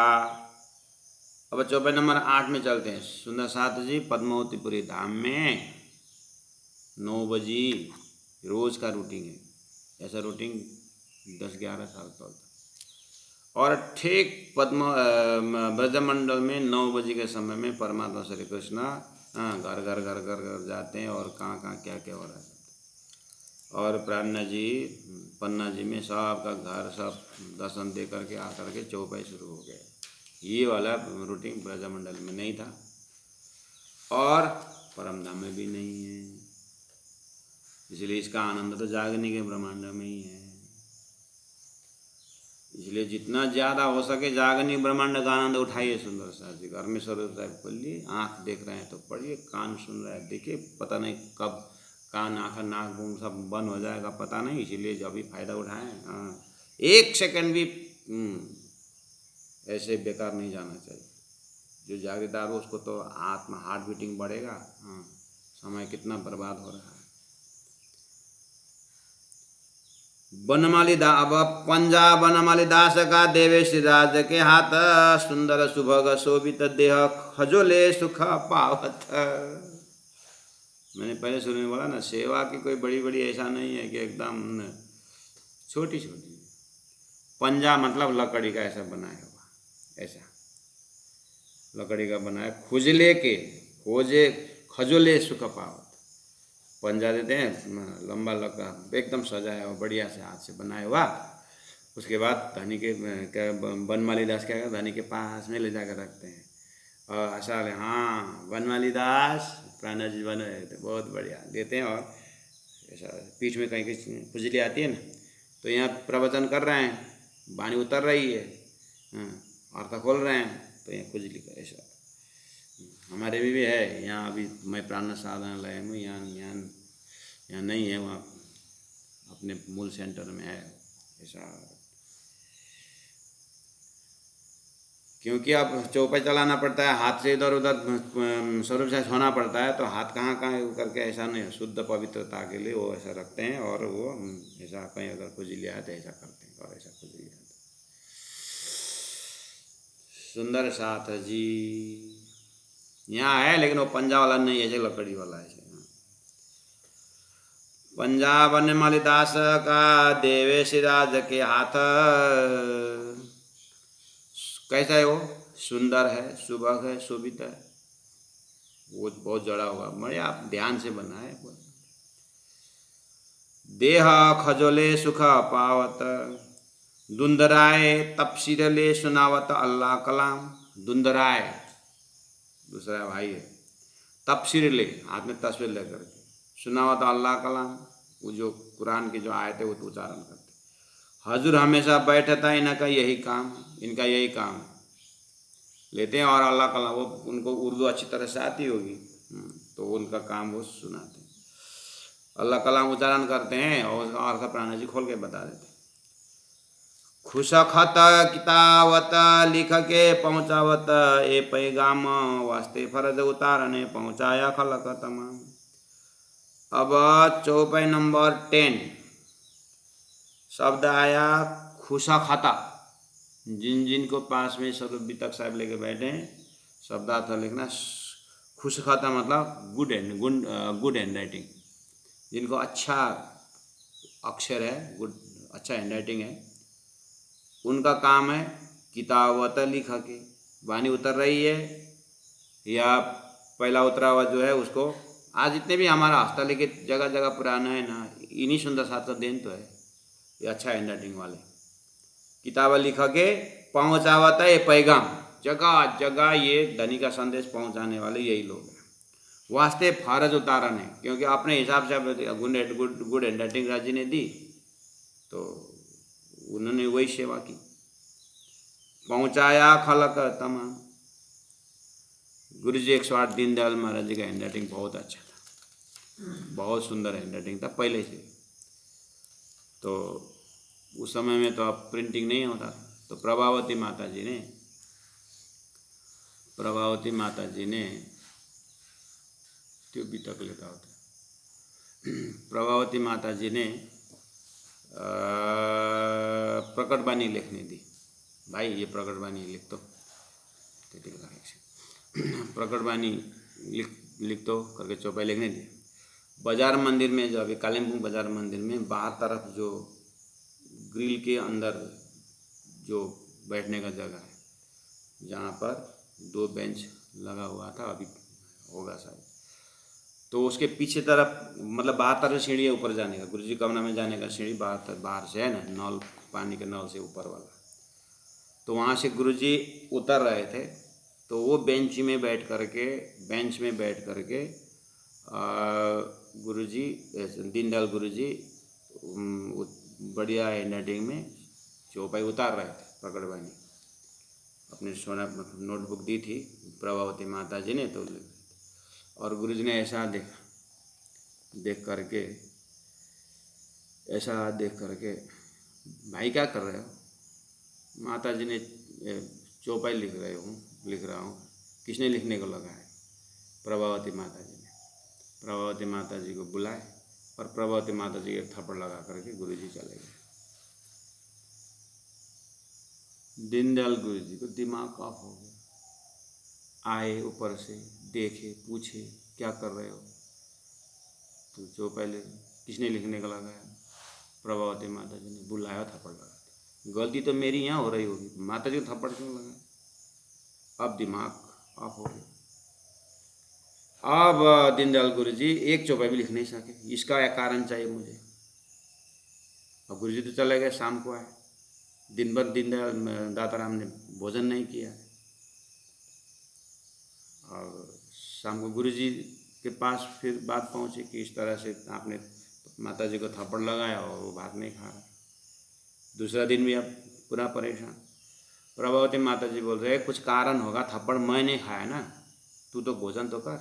अब चौपाई नंबर 8 में चलते हैं। सुंदर साथ जी पद्मावतीपुरी धाम में 9 बजे रोज का रूटीन है। ऐसा रूटीन 10-11 साल का होता है। और ठीक ब्रजमंडल में 9 बजे के समय में परमात्मा श्री कृष्ण घर घर घर घर घर जाते हैं और कहाँ कहाँ क्या क्या हो रहा है। और प्राणा जी पन्ना जी में सबका घर सब दर्शन दे करके आकर के चौपाई शुरू हो गए। ये वाला रूटीन ब्रजमंडल में नहीं था और परमधाम में भी नहीं है, इसलिए इसका आनंद तो जागने के ब्रह्मांड में ही है। इसलिए जितना ज़्यादा हो सके जागनी ब्रह्मांड का आनंद उठाइए। सुंदर साथ जी घर में स्वरूप साहब खोलिए, आँख देख रहे हैं तो पढ़िए, कान सुन रहे हैं देखिए, पता नहीं कब कान आँख नाक मुंह सब बंद हो जाएगा पता नहीं, इसीलिए जब भी फायदा उठाएं। हाँ, 1 सेकंड भी ऐसे बेकार नहीं जाना चाहिए। जो जागीरदार हो उसको तो आत्मा हार्ट बीटिंग बढ़ेगा। हाँ, समय कितना बर्बाद हो रहा है। बनमाली अब पंजा बनमाली दास का देवे श्रीराज के हाथ, सुंदर सुभग शोभित देह खजोले सुख पावत। मैंने पहले शुरू में बोला ना, सेवा की कोई बड़ी बड़ी ऐसा नहीं है कि एकदम छोटी छोटी। पंजा मतलब लकड़ी का ऐसा बनाया हुआ, ऐसा लकड़ी का बनाया, खुजले के खोजे खजोले सुख पावत। पंजा देते हैं लंबा लगा एकदम सजाया हुआ बढ़िया से हाथ से बनाया हुआ। उसके बाद धनी के बनमाली दास क्या करते, धनी के पास में ले जाकर रखते हैं और ऐसा हाँ बनमाली दास प्राणा जी बने थे, बहुत बढ़िया देते हैं। और ऐसा पीठ में कहीं कहीं खुजली आती है ना, तो यहाँ प्रवचन कर रहे हैं, वाणी उतर रही है, अर्थ खोल रहे हैं तो यहाँ खुजली का ऐसा हमारे भी है। यहाँ अभी मैं प्राण साधना लय में यहाँ नहीं है, वहाँ अपने मूल सेंटर में है ऐसा। क्योंकि अब चौपाई चलाना पड़ता है, हाथ से इधर उधर स्वरूप से होना पड़ता है, तो हाथ कहाँ कहाँ करके ऐसा नहीं है। शुद्ध पवित्रता के लिए वो ऐसा रखते हैं और वो ऐसा कहीं अगर खुजली आए तो ऐसा करते हैं और ऐसा खुजली आए। सुंदर साथ जी यहाँ है, लेकिन वो पंजा वाला नहीं है, लकड़ी वाला है। पंजाब बनमाली दास का देवे सिराज के हाथ, कैसा है वो? सुंदर है, सुबह है, शोभित है, वो बहुत जड़ा हुआ बढ़िया, आप ध्यान से बना है। देह खजोले सुख पावत, दुंदराय तपसीरले सुनावत अल्लाह कलाम। दुंदराय दूसरा भाई है, तपसीरले हाथ में तस्वीर लेकर के सुनावत अल्लाह कलाम, वो जो कुरान के जो आयत है वो उच्चारण करते। हजूर हमेशा बैठता इनका यही काम, इनका यही काम लेते हैं और अल्लाह कलाम, वो उनको उर्दू अच्छी तरह से आती होगी तो उनका काम वो सुनाते हैं, अल्लाह कलाम उच्चारण करते हैं और अर्थ प्राणा जी खोल के बता देते हैं। खुश खत कितावत लिख के पहुँचावत, ए पैगाम वास्ते फर्ज उतारने पहुँचाया खलक तमाम। अब चौपाई नंबर 10 शब्द आया खुशा खाता। जिन जिन को पास में सब बीतक साहब लेके बैठे हैं, शब्दार्थ लिखना। खुश खाता मतलब गुड हैंड राइटिंग। जिनको अच्छा अक्षर है, गुड अच्छा हैंड राइटिंग है, उनका काम है किताबत लिखा के। वाणी उतर रही है या पहला उतरा हुआ जो है उसको, आज जितने भी हमारा हस्तलिखित जगह जगह पुराना है ना, इन्हीं सुंदर साथ का देन तो है ये अच्छा हैंड राइटिंग वाले। किताब लिखा के पहुँचावता है पैगाम, जगह जगह ये धनी का संदेश पहुँचाने वाले यही लोग हैं। वास्ते फर्ज उतारन है, क्योंकि अपने हिसाब से गुड हैंड राइटिंग राजी ने दी तो उन्होंने वही सेवा की, पहुँचाया खलक तमाम। गुरु जी 108 दीनदयाल महाराज जी का हैंड राइटिंग बहुत अच्छा था, बहुत सुंदर हैंड राइटिंग था पहले से। तो उस समय में तो अब प्रिंटिंग नहीं होता, तो प्रभावती माता जी ने त्यो भी तक लेता होता। प्रभावती माता जी ने प्रकट बानी लिखने दी। भाई ये प्रकट बानी लिख दो, प्रकट बानी लिख दो करके चौपाई लिखने दी। बाजार मंदिर में, जो अभी कालिम्पोंग बाजार मंदिर में बाहर तरफ जो ग्रिल के अंदर जो बैठने का जगह है, जहाँ पर 2 बेंच लगा हुआ था, अभी होगा शायद, तो उसके पीछे तरफ मतलब बाहर तरफ सीढ़ी है ऊपर जाने का, गुरु जी कमरा में जाने का सीढ़ी बाहर से है ना, नल पानी के नल से ऊपर वाला। तो वहाँ से गुरु जी उतर रहे थे, तो वो बेंच में बैठ करके गुरु जी दीनदयाल गुरु जी बढ़िया हैंड राइटिंग में चौपाई उतार रहे थे प्रकट बानी। अपने सोना नोटबुक दी थी प्रभावती माता जी ने, तो और गुरु जी ने ऐसा देख करके भाई क्या कर रहे हो? माता जी ने चौपाई लिख रहा हूँ। किसने लिखने को लगा है? प्रभावती माता जी ने। प्रभावती माता जी को बुलाए और प्रभावती माता जी एक थप्पड़ लगा करके गुरु जी चले गए। दीनदयाल गुरु जी को दिमाग ऑफ हो गया। आए ऊपर से, देखे, पूछे क्या कर रहे हो? तो चौपाई किसने लिखने को लगाया? प्रभावती माता जी ने। बुलाया, थप्पड़ लगा दी। गलती तो मेरी यहाँ हो रही होगी, माता जी को थप्पड़ क्यों लगाया? अब दिमाग ऑफ हो गया। अब दीनदयाल गुरु जी एक चौपाई भी लिख नहीं सके, इसका कारण चाहिए मुझे। अब गुरु जी तो चले गए, शाम को आए। दिन भर दीनदयाल दाताराम ने भोजन नहीं किया, और शाम को गुरु जी के पास फिर बात पहुंची कि इस तरह से आपने माता जी को थप्पड़ लगाया और वो भात नहीं खा रहा। दूसरा दिन भी अब पूरा परेशान। प्रभावती माता जी बोल रहे कुछ कारण होगा, थप्पड़ मैं नहीं खाया ना, तू तो भोजन तो कर।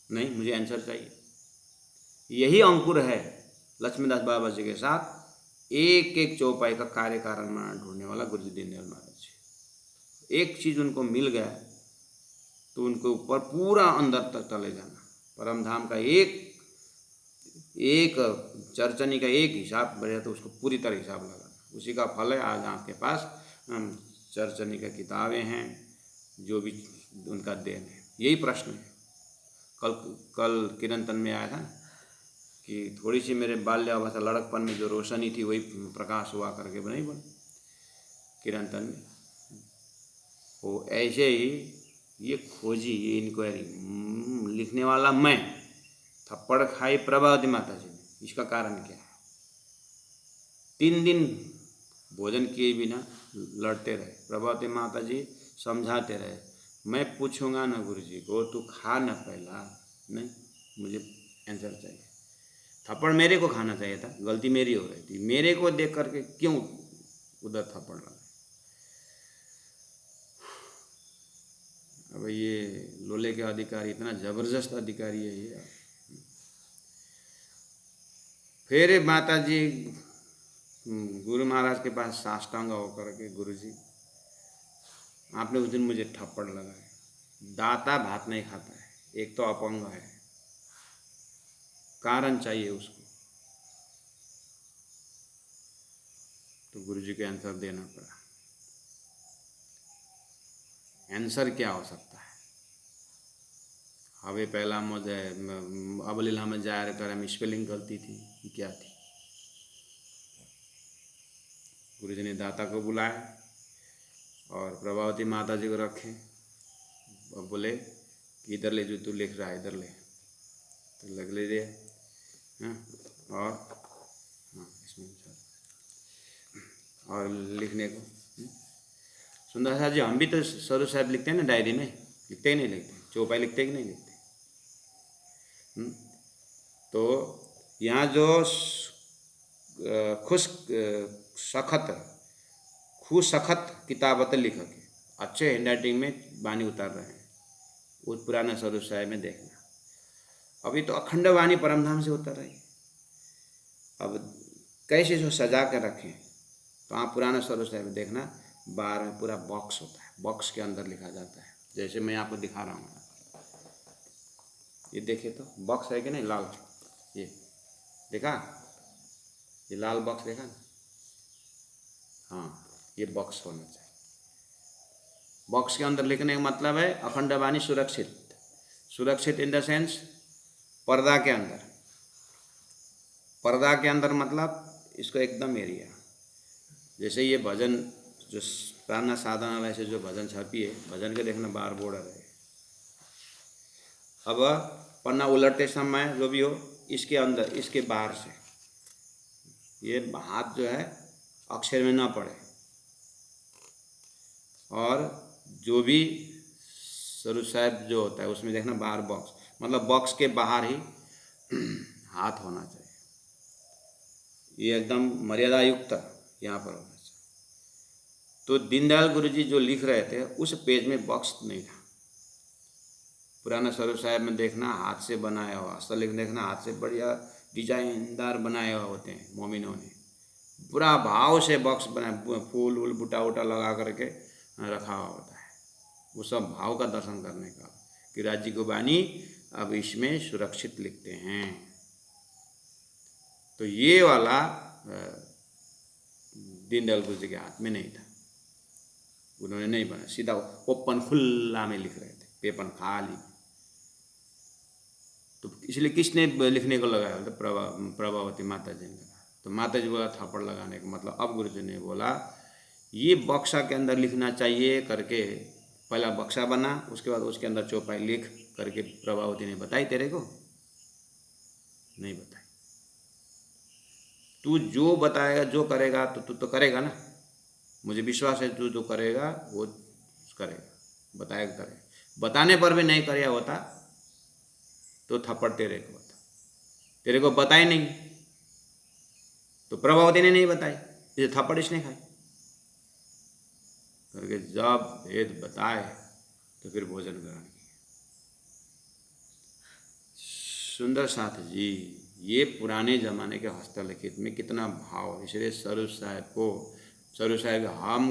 नहीं, मुझे आंसर चाहिए। यही अंकुर है लक्ष्मीदास बाबा जी के साथ एक एक चौपाई का कार्य कारण ढूंढने वाला गुरु जी दीनदयाल महाराज जी। एक चीज़ उनको मिल गया तो उनके ऊपर पूरा अंदर तक चले जाना। परम धाम का एक चरचनी का एक हिसाब बढ़े तो उसको पूरी तरह हिसाब लगाना, उसी का फल है आज आपके पास चरचनी का किताबें हैं, जो भी उनका देन है। यही प्रश्न है। कल किरंतन में आया था कि थोड़ी सी मेरे बाल्यावस्था लड़कपन में जो रोशनी थी वही प्रकाश हुआ करके नहीं बने किरंतन में। वो ऐसे ही ये खोजी, ये इंक्वायरी लिखने वाला मैं, थप्पड़ खाई प्रभावती माता जी ने, इसका कारण क्या है? 3 दिन भोजन किए बिना लड़ते रहे। प्रभावती माता जी समझाते रहे, मैं पूछूंगा ना गुरु जी को, तू खा ना पहला। नहीं, मुझे आंसर चाहिए। थप्पड़ मेरे को खाना चाहिए था, गलती मेरी हो रही थी। मेरे को देख करके क्यों उधर थप्पड़ लगा? अब ये लोले के अधिकारी इतना जबरदस्त अधिकारी है ये। फिर माता जी गुरु महाराज के पास साष्टांग होकर के, गुरु जी आपने उस दिन मुझे थप्पड़ लगाए, दाता भात नहीं खाता है, एक तो अपंग है, कारण चाहिए उसको। तो गुरुजी को आंसर देना पड़ा। आंसर क्या हो सकता है? હવે पहला मुझे अवलीला में जाहिर कर हम स्पेलिंग गलती थी कि क्या थी। गुरुजी ने दाता को बुलाया और प्रभावती माता जी को रखे और बोले कि इधर ले, जो तू लिख रहा है इधर ले। तो लग ले दिया। हाँ, और हाँ इसमें और लिखने को सुंदर साहब जी, हम भी तो स्वरूप साहब लिखते हैं ना डायरी में, लिखते ही नहीं लिखते? चौपाई लिखते कि नहीं लिखते? तो यहाँ जो खुश सखत किताबत लिखक है, अच्छे हैंड राइटिंग में वाणी उतार रहे हैं, उस पुराना स्वरूप साहब में देखना। अभी तो अखंड वाणी परमधाम से उतर रही है। अब कैसे जो सजा कर रखें, तो आप पुराना स्वरूप साहब में देखना, बाहर में पूरा बॉक्स होता है, बॉक्स के अंदर लिखा जाता है। जैसे मैं आपको दिखा रहा हूँ, ये देखिए तो बॉक्स है कि नहीं, लाल, ये देखा, ये लाल बॉक्स देखा ना? हाँ, ये बॉक्स होना चाहिए। बॉक्स के अंदर लिखने का मतलब है अखंड वाणी सुरक्षित, सुरक्षित इन द सेंस पर्दा के अंदर। पर्दा के अंदर मतलब इसको एकदम एरिया। जैसे ये भजन जो प्रार्थना साधनालय से जो भजन छपी है, भजन के देखना बाहर बॉर्डर है। अब पन्ना उलटते समय जो भी हो, इसके अंदर, इसके बाहर से ये हाथ जो है अक्षर में ना पड़े। और जो भी स्वरूप साहब जो होता है उसमें देखना बाहर बॉक्स, मतलब बॉक्स के बाहर ही हाथ होना चाहिए। ये एकदम मर्यादा युक्त यहाँ पर होना चाहिए। तो दीनदयाल गुरुजी जो लिख रहे थे उस पेज में बॉक्स नहीं था। पुराना स्वरूप साहब में देखना हाथ से बनाया हुआ, असल देखना हाथ से बढ़िया डिजाइनदार बनाए हुए होते हैं मोमिनों ने, पूरा भाव से बॉक्स बनाए, फूल वूल बूटा वूटा लगा करके रखा हुआ होता है। वो सब भाव का दर्शन करने का कि राज्य को वाणी अब इसमें सुरक्षित लिखते हैं। तो ये वाला दीनदयाल गुरुजी के हाथ में नहीं था, उन्होंने नहीं बना, सीधा ओपन खुला में लिख रहे थे, पेपर खाली। तो इसलिए किसने लिखने को लगाया? तो प्रभावती माता जी ने लगा। तो माता जी बोला थापड़ लगाने का मतलब, अब गुरुजी ने बोला ये बक्सा के अंदर लिखना चाहिए करके, पहला बक्सा बना, उसके बाद उसके अंदर चौपाई लिख करके प्रभावती ने बताई। तेरे को नहीं बताई। तू जो बताएगा, जो करेगा, तो तू तो करेगा ना, मुझे विश्वास है तू जो करेगा वो करेगा, बताएगा करेगा। बताने पर भी नहीं कराया होता तो थप्पड़ तेरे को होता। तेरे को बताई नहीं तो प्रभावती ने नहीं बताई, इसे थप्पड़ इसने खाई करके। जब भेद बताए तो फिर भोजन ग्रहण किया। सुंदर साथ जी, ये पुराने ज़माने के हस्तलिखित में कितना भाव। इसलिए स्वरूप साहब को, स्वरूप साहब हम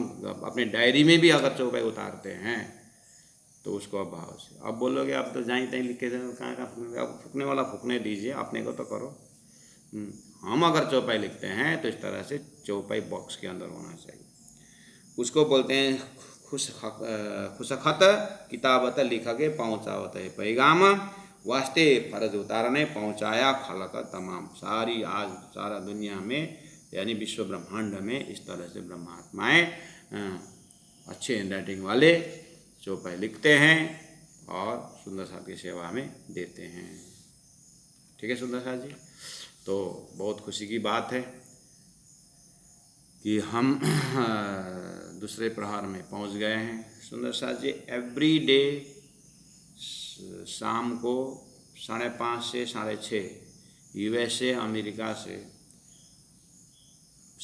अपने डायरी में भी अगर चौपाई उतारते हैं तो उसको भाव से। अब बोलोगे आप तो जाई तहीं लिख के कहाँ का फूकने, अब फूकने वाला फूकने दीजिए, अपने को तो करो। हम अगर चौपाई लिखते हैं तो इस तरह से चौपाई बॉक्स के अंदर होना चाहिए। उसको बोलते हैं खुशखत किताबत लिखके पहुँचावत है पैगाम, वास्ते फर्ज उतारने पहुँचाया खलक तमाम। सारी आज सारा दुनिया में यानी विश्व ब्रह्मांड में इस तरह से ब्रह्मात्माएँ अच्छे हैंड राइटिंग वाले चौपाई लिखते हैं और सुंदर साहब की सेवा में देते हैं। ठीक है सुंदर साहब जी, तो बहुत खुशी की बात है कि हम दूसरे प्रहार में पहुंच गए हैं। सुंदर साहब जी एवरी डे शाम को 5:30 से 6:30 USA अमेरिका से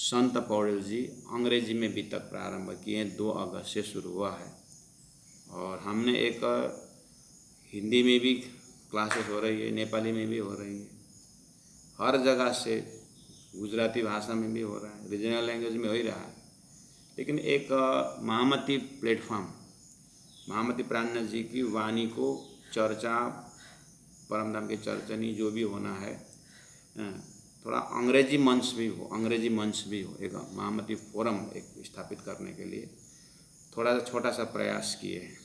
संत पौड़िल जी अंग्रेजी में भी तक प्रारंभ किए। 2 अगस्त से शुरू हुआ है और हमने एक हिंदी में भी क्लासेस हो रही है, नेपाली में भी हो रही है, हर जगह से, गुजराती भाषा में भी हो रहा है, रीजनल लैंग्वेज में हो ही रहा है। लेकिन एक महामती प्लेटफॉर्म, महामती प्राणनाथ जी की वाणी को चर्चा, परमधाम की चर्चनी जो भी होना है, थोड़ा अंग्रेजी मंच भी हो, एक महामती फोरम एक स्थापित करने के लिए थोड़ा छोटा सा प्रयास किए हैं।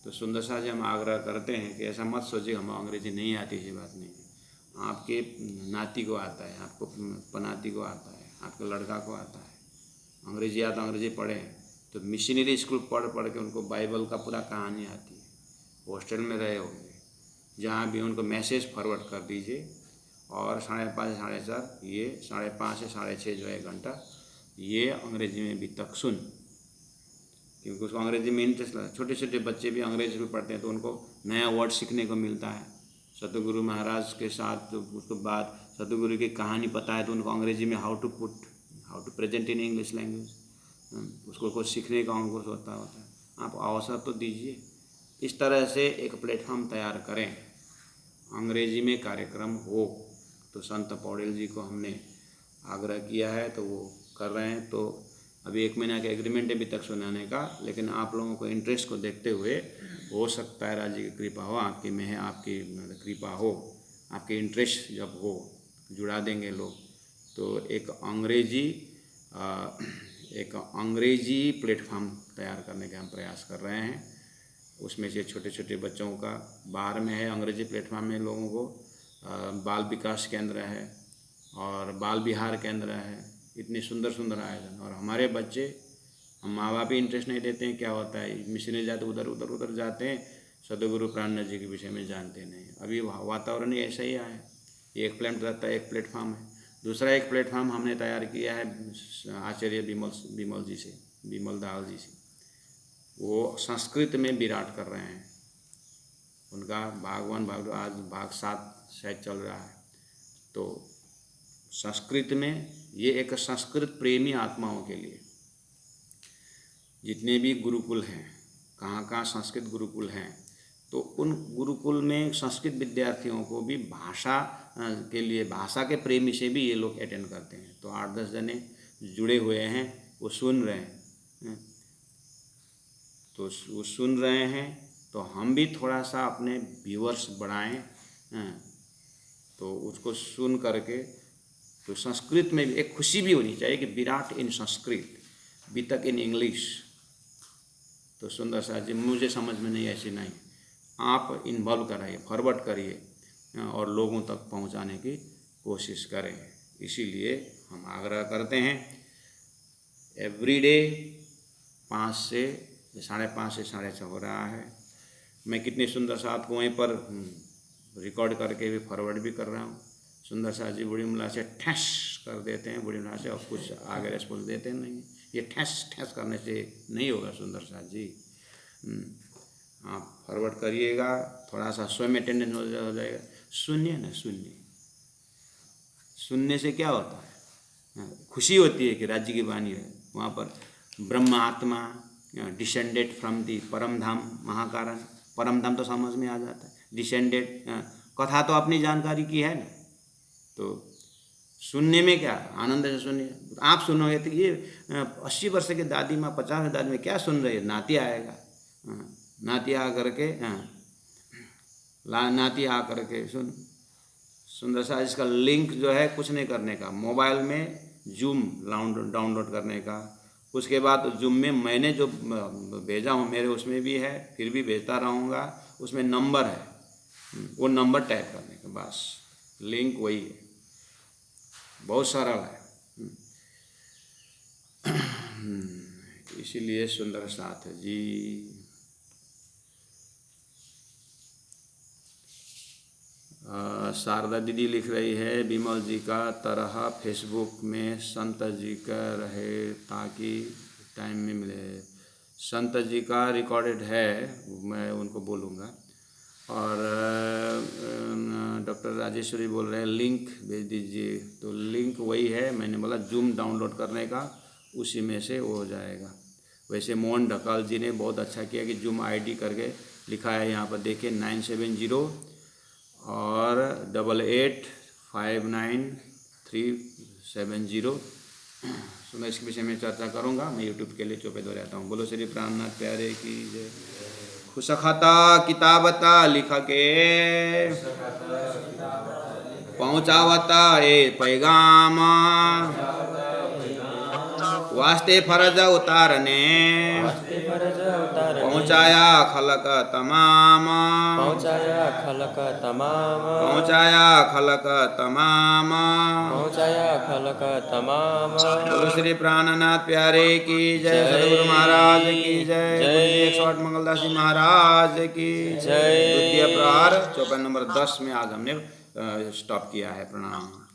तो सुंदर शाह जी हम आग्रह करते हैं कि ऐसा मत सोचिए हमें अंग्रेजी नहीं आती, ये बात नहीं है। आपके नाती को आता है, आपको पनाती को आता है, आपके लड़का को आता है अंग्रेजी, या तो अंग्रेजी पढ़ें। तो मिशनरी स्कूल पढ़ के उनको बाइबल का पूरा कहानी आती है। हॉस्टल में रहे होंगे, जहाँ भी उनको मैसेज फॉरवर्ड कर दीजिए और 5:30 से 4:30 ये 5:30 से 6:30 जो है घंटा ये अंग्रेजी में भी तक सुन, क्योंकि उसको अंग्रेजी में इंटरेस्ट लगता है। छोटे छोटे बच्चे भी अंग्रेजी में पढ़ते हैं तो उनको नया वर्ड सीखने को मिलता है। सतगुरु महाराज के साथ तो उसको बाद सतगुरु की कहानी पता है तो उनको अंग्रेजी में how to present in English language, उसको कुछ सीखने का उनको होता है। आप अवसर तो दीजिए। इस तरह से एक प्लेटफॉर्म तैयार करें, अंग्रेजी में कार्यक्रम हो। तो संत पौड़ेल जी को हमने आग्रह किया है तो वो कर रहे हैं। तो अभी 1 महीना का एग्रीमेंट है अभी तक सुनाने का, लेकिन आप लोगों को इंटरेस्ट को देखते हुए हो सकता है राज्य की कृपा हो, आपकी कृपा हो, आपके इंटरेस्ट जब हो जुड़ा देंगे लोग। तो एक अंग्रेजी प्लेटफॉर्म तैयार करने का हम प्रयास कर रहे हैं। उसमें से छोटे छोटे बच्चों का बाहर में है अंग्रेजी प्लेटफॉर्म में लोगों को बाल विकास केंद्र है और बाल विहार केंद्र है, इतने सुंदर सुंदर आयोजन। और हमारे बच्चे, हम माँ बाप ही इंटरेस्ट नहीं देते हैं, क्या होता है मिशनरी जाते उधर जाते हैं, सदगुरु प्राणनाथ जी के विषय में जानते नहीं। अभी वातावरण ही ऐसा ही है। एक प्लेटफॉर्म है। दूसरा एक प्लेटफॉर्म हमने तैयार किया है आचार्य विमल दाल जी से, वो संस्कृत में विराट कर रहे हैं। उनका भाग 1 भाग 2 आज भाग 7 शायद चल रहा है। तो संस्कृत में ये एक संस्कृत प्रेमी आत्माओं के लिए, जितने भी गुरुकुल हैं, कहाँ संस्कृत गुरुकुल हैं, तो उन गुरुकुल में संस्कृत विद्यार्थियों को भी भाषा के लिए, भाषा के प्रेमी से भी ये लोग अटेंड करते हैं। तो 8-10 जने जुड़े हुए हैं, वो सुन रहे हैं। तो वो सुन रहे हैं तो हम भी थोड़ा सा अपने व्यूअर्स बढ़ाएं, तो उसको सुन करके तो संस्कृत में भी एक खुशी भी होनी चाहिए कि विराट इन संस्कृत, वितक इन इंग्लिश। तो सुंदर शाह जी, मुझे समझ में नहीं ऐसी नहीं, आप इन्वॉल्व कराइए, फॉरवर्ड करिए और लोगों तक पहुंचाने की कोशिश करें। इसीलिए हम आग्रह करते हैं एवरीडे 5 से 5:30 से 6:30 हो रहा है। मैं कितनी सुंदर शाह आपको वहीं पर रिकॉर्ड करके भी फॉरवर्ड भी कर रहा हूँ। सुंदर शाह जी बूढ़ी मुला से ठैस कर देते हैं, बूढ़ी मुला से, और कुछ आगे रेस्पॉन्स देते नहीं। ये ठैस करने से नहीं होगा सुंदर शाह जी। आप फॉरवर्ड करिएगा, थोड़ा सा स्वयं अटेंडेंस हो जाएगा। सुनिए ना, सुनने से क्या होता है, खुशी होती है कि राज्य की वाणी है। वहाँ पर ब्रह्म आत्मा डिसेंडेड फ्रॉम दी परम धाम महाकारण, परम धाम तो समझ में आ जाता है। डिसेंडेड कथा तो अपनी जानकारी की है ना, तो सुनने में क्या आनंद से सुनिए। आप सुनोगे तो ये 80 वर्ष के दादी माँ, 50 दादी में क्या सुन रही है, नाती आएगा, नाती आ करके नाती आ करके सुंदर सा। इसका लिंक जो है कुछ नहीं करने का, मोबाइल में जूम डाउनलोड करने का। उसके बाद जूम में मैंने जो भेजा हूँ मेरे उसमें भी है, फिर भी भेजता रहूँगा, उसमें नंबर है, वो नंबर टाइप करने का, बस लिंक वही है, बहुत सरल है। इसीलिए सुंदर साथ है जी। शारदा दीदी लिख रही है, विमल जी का तरह फेसबुक में संत जी का रहे ताकि टाइम में मिले। संत जी का रिकॉर्डेड है, मैं उनको बोलूँगा। और डॉक्टर राजेश्वरी बोल रहे हैं लिंक भेज दीजिए, तो लिंक वही है, मैंने बोला जूम डाउनलोड करने का, उसी में से वो हो जाएगा। वैसे मोहन ढकाल जी ने बहुत अच्छा किया कि जूम आईडी करके लिखा है यहाँ पर, देखिए 970 और 8859-370। तो मैं इसके विषय में चर्चा करूँगा, मैं यूट्यूब के लिए चौपे दो रहता हूँ। बोलो श्री प्राणनाथ प्यारे की जय। खुशखता किताबता लिख के पहुँचावता ये पैगाम, वास्ते फर्ज उतारने, पहुँचाया खलक तमाम, पहुँचाया खलक तमाम, पहुँचाया खलक तमाम। पहुँचाया खलक तमाम। बोलो श्री प्राणनाथ प्यारे की जय, सदगुरु महाराज की जय, जय। 108 मंगलदास जी महाराज की जय। द्वितीय प्रहार चौपाई नंबर 10 में आज हमने स्टॉप किया है। प्रणाम।